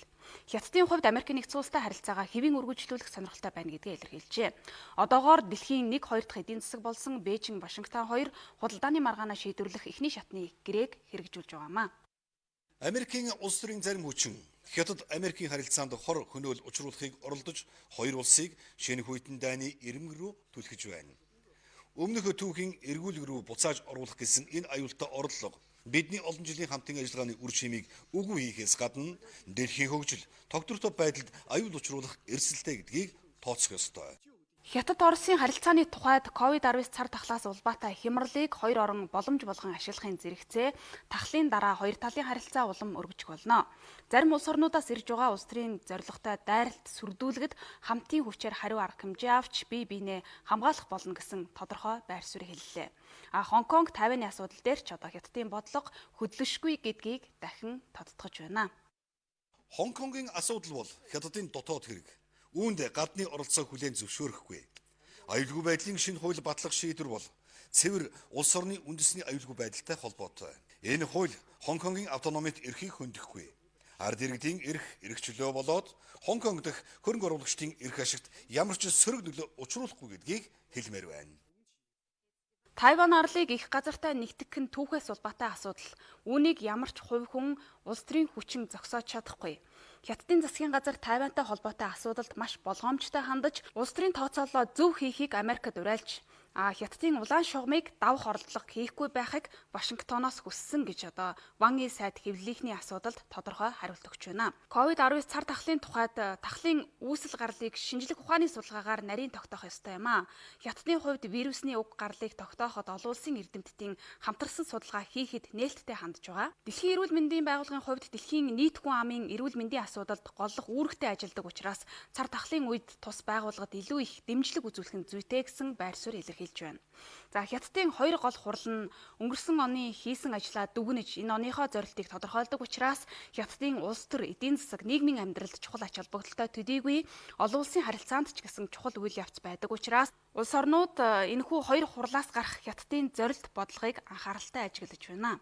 Хятадын хувьд Америкийн нэгдсэн улстай харилцаагаа хэвийн үргэлжлүүлэх сонирхолтой байна гэдгээ илэрхийлжээ. Одоогоор дэлхийн 1-2 дахь эдийн засаг болсон Бээжин, Вашингтон 2 худалдааны маргаанаа шийдвэрлэх эхний шатны гэрээг хэрэгжүүлж байгаамаа. Америкийн улс төрийн зарим хүчин Хятад Америкийн харилцаанд хор хөнөөл учруулахыг оролдож хоёр улсыг шинэ хүйтэн дайны ирмэг рүү түлхэж байна. Өмнөх түүхийн эргүүлэг рүү буцааж оруулах гэсэн энэ аюултай орлого Бидний олон жилийн хамтын ажиллагааны үр шимийг үгүй хийхээс гадна дэлхийн хөгжил, тогтвортой байдалд аюул учруулах эрсдэлтэй гэдгийг тооцох ёстой. Хятад Оросын харилцааны тухайд COVID-19 цар тахлаас улбаатай хямралыг хоёр орон боломж болгон ашиглахын зэрэгцээ тахлын дараа хоёр талын харилцаа улам өргөжих болно. Зарим улс орнуудаас ирж байгаа улс төрийн зорилготой дайралт сүрдүүлгэд хамтын хүчээр хариу арга хэмжээ авч бие биенээ хамгаалах болно гэсэн тодорхой байр суурь хэллээ. Хонконг, Тайваны асуудал дээр ч одоо Хятадын бодлого хөдлөшгүй гэдгийг дахин тодтогч байна. Хонконгийн асуудал бол Хятадын дотоод хэрэг. Үүнд гадны оролцоог хүлээн зөвшөөрөхгүй. Аюулгүй байдлын шинэ хууль батлах шийдвэр бол цэвэр улс орны үндэсний аюулгүй байдалтай холбоотой. Энэ хууль Хонконгийн автономит эрхийг хөндөхгүй. Ард иргэдийн эрх чөлөө болоод Хонконг дахь хөрөнгө оруулагчдын эрх ашигт ямар ч сөрөг нөлөө учруулахгүй гэдгийг хэлмээр байна. Тайван арлыг их газартай нэгтгэх нь түүхээс улбаатай асуудал. Үүнийг ямар ч хувь хүн улс төрийн хүчин зогсоож чадахгүй. Хятадын засгийн газар Тайвантай холбоотой асуудалд маш болгоомжтой хандаж, улс төрийн тооцооллоо зөв хийхийг Америкт уриалж, Хятадын улаан шугамыг давах оролдлого хийхгүй байхыг Вашингтоноос хүссэн гэж одоо Ван И сайд хэвлэлийнхний асуудалд тодорхой хариулт өгч байна. COVID-19 цар тахлын тухайд тахлын үүсэл гарлыг шинжлэх ухааны судалгаагаар нарийн тогтоох ёстой юм а. Хятадын хувьд вирусны уг гарлыг тогтооход олон улсын эрдэмтдийн хамтарсан судалгаа хийхэд нээлттэй хандж байгаа. Дэлхийн эрүүл мэндийн байгууллагын хувьд дэлхийн нийт хүн амын эрүүл мэндийн асуудалд голлох үүрэгтэй ажилладаг учраас цар тахлын үед тус байгууллагад илүү их дэмжлэг үзүүлэх нь зүйтэй гэсэн байр суурь илэрхийлж байна. За Хятадын хоёр гол хурал нь өнгөрсөн оны хийсэн ажлаа дүгнэж энэ оныхоо зорилтыг тодорхойлдог учраас Хятадын улс төр эдийн засаг нийгмийн амьдралд чухал ач холбогдолтой төдийгүй олон улсын харилцаанд ч гэсэн чухал үйл явц байдаг учраас улс орнууд энэхүү хоёр хурлаас гарах Хятадын зорилт бодлогыг анхааралтай ажиглаж байна.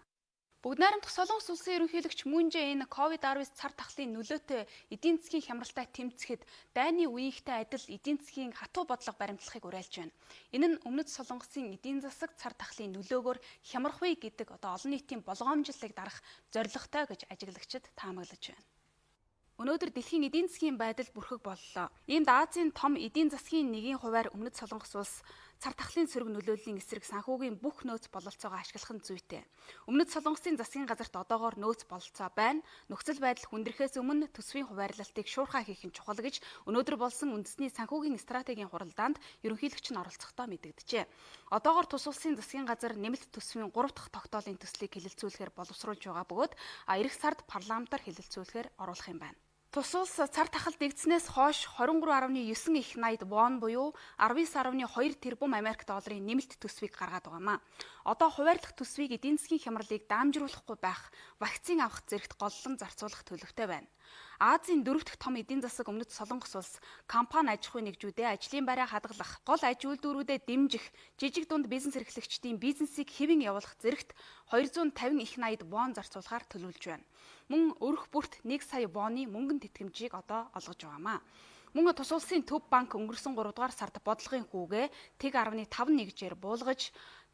Бүгд найрамдах Солонгос улсын ерөнхийлөгч Мун Жэ ин COVID-19 цар тахлын нөлөөтэй эдийн засгийн хямралтай тэмцэхэд дайны үеийнхтэй адил эдийн засгийн хатуу бодлого баримтлахыг уриалж байна. Энэ нь өмнөд Солонгосын эдийн засаг цар тахлын нөлөөгөөр хямрахгүй гэдэг одоо олон нийтийн болгоомжлолыг дарах зорилготой гэж ажиглагчид таамаглаж байна. Өнөөдөр дэлхийн эдийн засгийн байдал бүрхэг боллоо. Иймд Азийн том эдийн засгийн нэгийн хуваар өмнөд Солонгос улс цар тахлын сөрөг нөлөөллийн эсрэг санхүүгийн бүх нөөц бололцоогоо ашиглах нь зүйтэй. Өмнөд Солонгосын засгийн газарт одоогоор нөөц бололцоо байна. Нөхцөл байдал хүндрэхээс өмнө төсвийн хуваарлалтыг шуурхай хийх нь чухал гэж өнөөдөр болсон үндэсний санхүүгийн стратегийн хуралдаанд ерөнхийлөгч нь оролцохдоо мэдэгджээ. Одоогоор тус улсын засгийн газар нэмэлт төсвийн 3 дахь тогтоолын төслийг хэлэлцүүлэхээр боловсруулж байгаа бөгөөд эх сард парламентаар хэлэлцүүлэхээр оруулах юм байна. Тус улс цар тахал дэгдснээс хойш 23.9 их найд вон буюу 19.2 тэрбум Америк долларын нэмэлт төсвийг гаргаад байгаамаа. Одоо хуваарлах төсвийг эдийн засгийн хямралыг даамжруулахгүй байх, вакцин авах зэрэгт голлон зарцуулах төлөвтэй байна. Азийн 4 дахь том эдийн засаг өмнөд Солонгос улс компани аж ахуйн нэгжүүдэд ажлын байраа хадгалах, гол аж үйлдвэрүүдэд дэмжих, жижиг дунд бизнес эрхлэгчдийн бизнесийг хэвэн явуулах зэрэгт 250 их найд вон зарцуулахаар төлөвлөж байна. Мөн өрх бүрт 1 сая воны мөнгөн тэтгэмжийг одоо олгож байгаамаа. Мөн тус улсын төв банк өнгөрсөн 3 дугаар сард бодлогын хүүгээ тэг 1.51-жээр буулгаж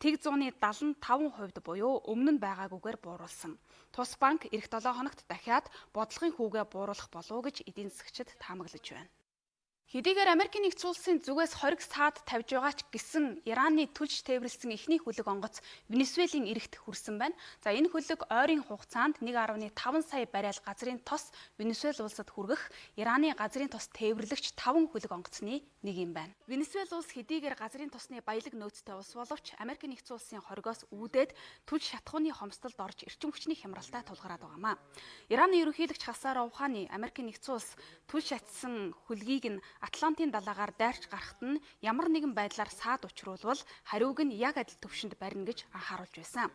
тэг 175% буюу өмнө нь байгаагүйгээр бууруулсан. Тус банк эх 7 хоногт дахиад бодлогын хүүгээ бууруулах болов уу гэж эдийн засагчид таамаглаж байна. Хэдийгээр Америкийн нэгдсэн улсын зүгээс хориг саад тавьж байгаа ч гэсэн Ираны түлж тээвэрлсэн эхний хөлөг онгоц Венесуэлийн эрэгт хүрсэн байна. За энэ хөлөг ойрын хугацаанд 1.5 сая баррел газрын тос Венесуэл улсад хүргэх Ираны газрын тос тээвэрлэгч 5 хөлөг онгоцны нэг юм байна. Венесуэл улс хэдийгээр газрын тосны баялаг нөөцтэй улс боловч Америкийн нэгдсэн улсын хоригоос үүдээд түлж шатхууны хомсдолд орж эрчим хүчний хямралтай тулгараад байгаамаа. Ираны ерөнхийлөгч Хасан Роуханы Америкийн нэгдсэн улс түлж шатсан хөлгийг нь Атлантын далайгаар дайрч гарахт нь ямар нэгэн байдлаар саад учруулвал хариуг нь яг адил төвшөнд барина гэж анхааруулж байсан.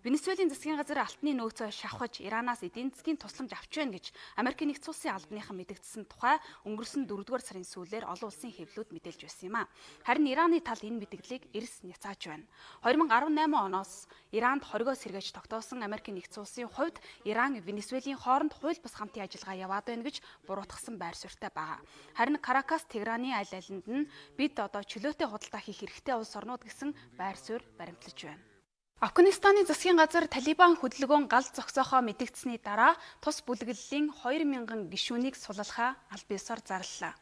Венесуэлийн засгийн газар алтны нөөцөө шавхаж Иранаас эдийн засгийн тусламж авч байна гэж Америкийн нэгдсэн улсын албаныхан мэдэгдсэн тухай өнгөрсөн 4-р сарын сүүлээр олон улсын хэвлэлүүд мэдээлж байсан юм а. Харин Ираны тал энэ мэдээллийг эрс няцааж байна. 2018 оноос Иранд хоригоос сэргээж тогтоосон Америкийн нэгдсэн улсын хувьд Иран Венесуэлийн хооронд хууль бус хамтын ажиллагаа яваад байна гэж буруутгасан байр суурьтай байгаа. Харин Каракас, Теграны аль алинд нь бид одоо чөлөөтэй худалдаа хийх хэрэгтэй улс орнууд гэсэн байр суурь баримтлаж байна. Афганистаны засгийн газар Талибан хөдөлгөөн галд зогсоохоо мэдэгдсэний дараа тус бүлэглэлийн 2000 гишүүнийг суллахаа аль биесээр зарлалаа.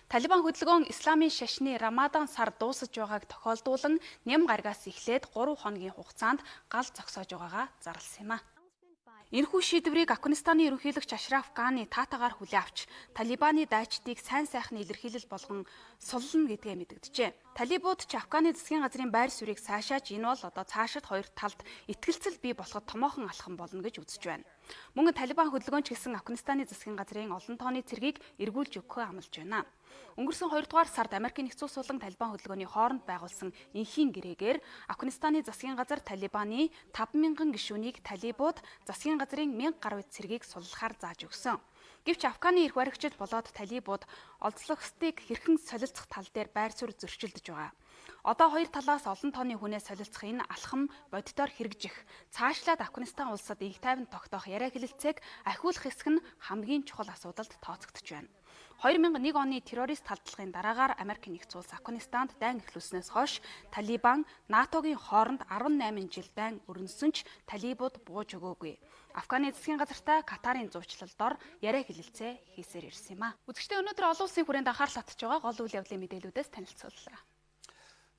Талибан хөдөлгөөн Исламын шашны Рамадан сар дуусаж байгааг тохиолдуулан ням гаргаас эхлээд 3 хоногийн хугацаанд гал зогсоож байгаагаа зарласан юм а. Энэхүү шийдвэрийг Афганистаны ерөнхийлөгч Ашраф Ганы таатагаар хүлээн авч Талибаны дайчдыг сайн сайхны илэрхийлэл болгон суллана гэдгээ мэдэгджээ. Талибууд ч Афганы засгийн газрын байр суурийг сайшааж энэ бол одоо цаашид хоёр талд итгэлцэл бий болоход томоохон алхам болно гэж үзэж байна. Мөн Талибан хөдөлгөөнч гэсэн Афганистаны засгийн газрын олон тооны цэргийг эргүүлж өгөхөө амлаж байна. Өнгөрсөн 2 дугаар сард Америкийн нэгдсэн улс болон Талибан хөдөлгөөний хооронд байгуулсан энхийн гэрээгээр Афганистаны засгийн газар Талибаны 5,000 гишүүнийг Талибууд засгийн газрын 1000 гаруй цэргийг суллахаар зааж өгсөн. Гэвч Афганы эрх баригчид болоод Талибууд олзлогчдыг хэрхэн солилцох тал дээр байр суурь зөрчилдөж байгаа. Одоо хоёр талаас олон тооны хүнээ солилцох энэ алхам боддоор хэрэгжих, цаашлаад Афганистан улсад инх тайван тогтоох яриа хэлэлцээг ахиулах хэсэг нь хамгийн чухал асуудалд тооцогдож байна. 2001 оны террорист халдлагын дараагаар Америкийн нэгдсэн улс Афганистанд дайн эхлүүлснээс хойш Талибан НАТОгийн хооронд 18 жил дайн өрнөсөн ч Талибууд бууж өгөөгүй. Афганы засгийн газартай Катарын зуучлалдор яриа хэлэлцээ хийсээр ирсэн юм а. Үзэгчдээ өнөөдөр олон улсын хүрээнд анхаарал татж байгаа гол үйл явдлын мэдээлүүдээс танилцууллаа.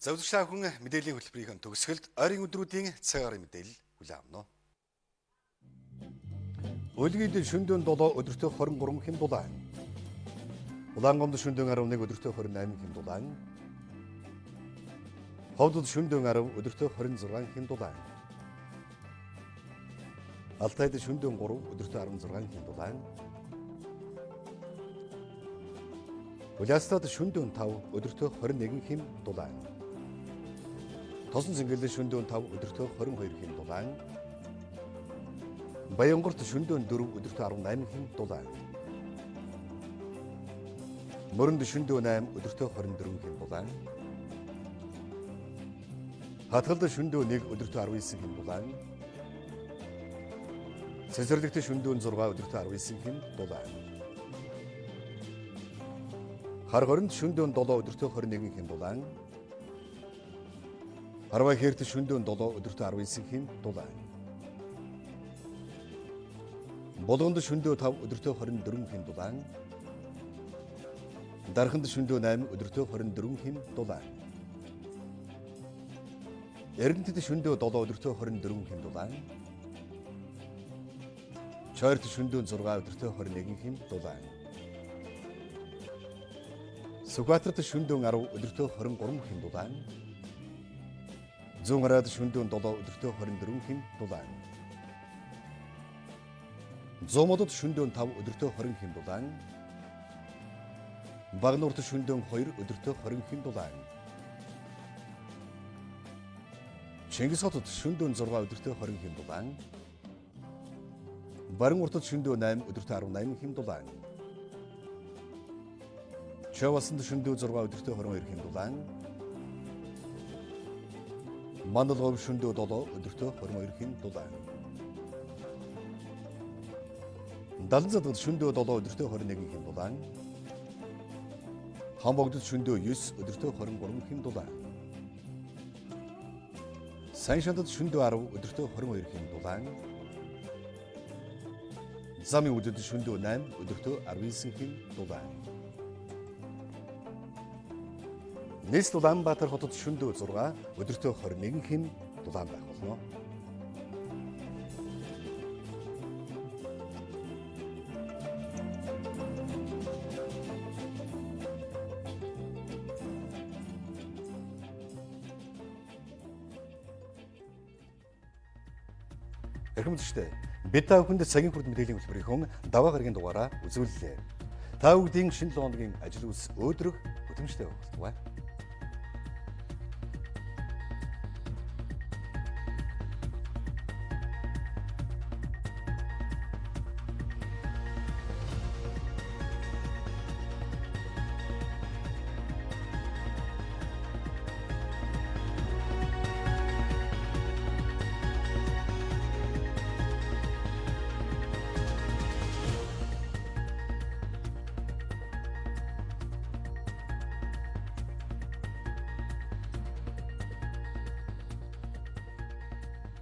За үзэгч хүн мэдээллийн хөтөлбөрийн төгсгөлд ойрын өдрүүдийн цаг агаар мэдээлэл хүлээн авна. Өлгийд шөнөдөө 7 өдөртөө 23 хэм дулаан. Улаангомд шөнөдөө 11 өдөртөө 28 хэм дулаан. Ховдод шөнөдөө 10 өдөртөө 26 хэм дулаан. Алтайд шөнөдөө 3 өдөртөө 16 хэм дулаан. Улястад шөнөдөө 5 өдөртөө 21 хэм дулаан. Тосон цэнгэл шөнөдөө 5 өдөртөө 22 хэм дулаан. Баянгорт шөнөдөө 4 өдөртөө 18 хэм дулаан. Мөрөнд шөнөдөө 8 өдөртөө 24 хэм дулаан. Хатгалд шөнөдөө 1 өдөртөө 19 хэм дулаан. Цэцэрлэгт шөнөдөө 6 өдөртөө 19 хэм дулаан. Харгоринд шөнөдөө 7 өдөртөө 21 хэм дулаан. Харвай хэрт шөнөдөө 7 өдөртөө 19 хэм дулаан. Болгонд шөнөдөө 5 өдөртөө 24 хэм дулаан. Дарханд шөнөдөө 8 өдөртөө 24 хэм дулаан. Эрдэнэтэд шөнөдөө 7 өдөртөө 24 хэм дулаан. Чойрт шөнөдөө 6 өдөртөө 21 хэм дулаан. Сүхбаатарт шөнөдөө 10 өдөртөө 23 хэм дулаан. Зүүнгараад шөнөдөө 7 өдөртөө 24 хэм дулаан. Зоомодод шөнөдөө 5 өдөртөө 20 хэм дулаан. Багнуурт шөнөдөө 2 өдөртөө 20 хэм дулаан. Чингис хотод шөнөдөө 6 өдөртөө 20 хэм дулаан. Барангууртад шөнөдөө 8 өдөртөө 18 хэм дулаан. Чавасанд шөнөдөө 6 өдөртөө 22 хэм дулаан. Мандалгов шөнөдөө 7 өдөртөө 22 хэм дулаан. Даланзадад шөнөдөө 7 өдөртөө 21 хэм дулаан. Хамбогдод шөнөдөө 9 өдөртөө 23 хэм дулаан. Саншандад шөнөдөө 10 өдөртөө 22 хэм дулаан. Замын үдэд шөнөдөө 8 өдөртөө 19 хэм дулаан. Нэс Улаанбаатар хотод шөнөдөө 6 өдөртөө 21 хэм дулаан байх болно. Эрхэмлэгчтэй бид та бүхэнд цагийн хүрд мэдээллийн хөтөлбөрийн даваа гарагийн дугаараа үзүүллээ. Та бүгдийн шинэ 7 хоногийн ажил үйлс өөдрөг бүтэмжтэй болтугай.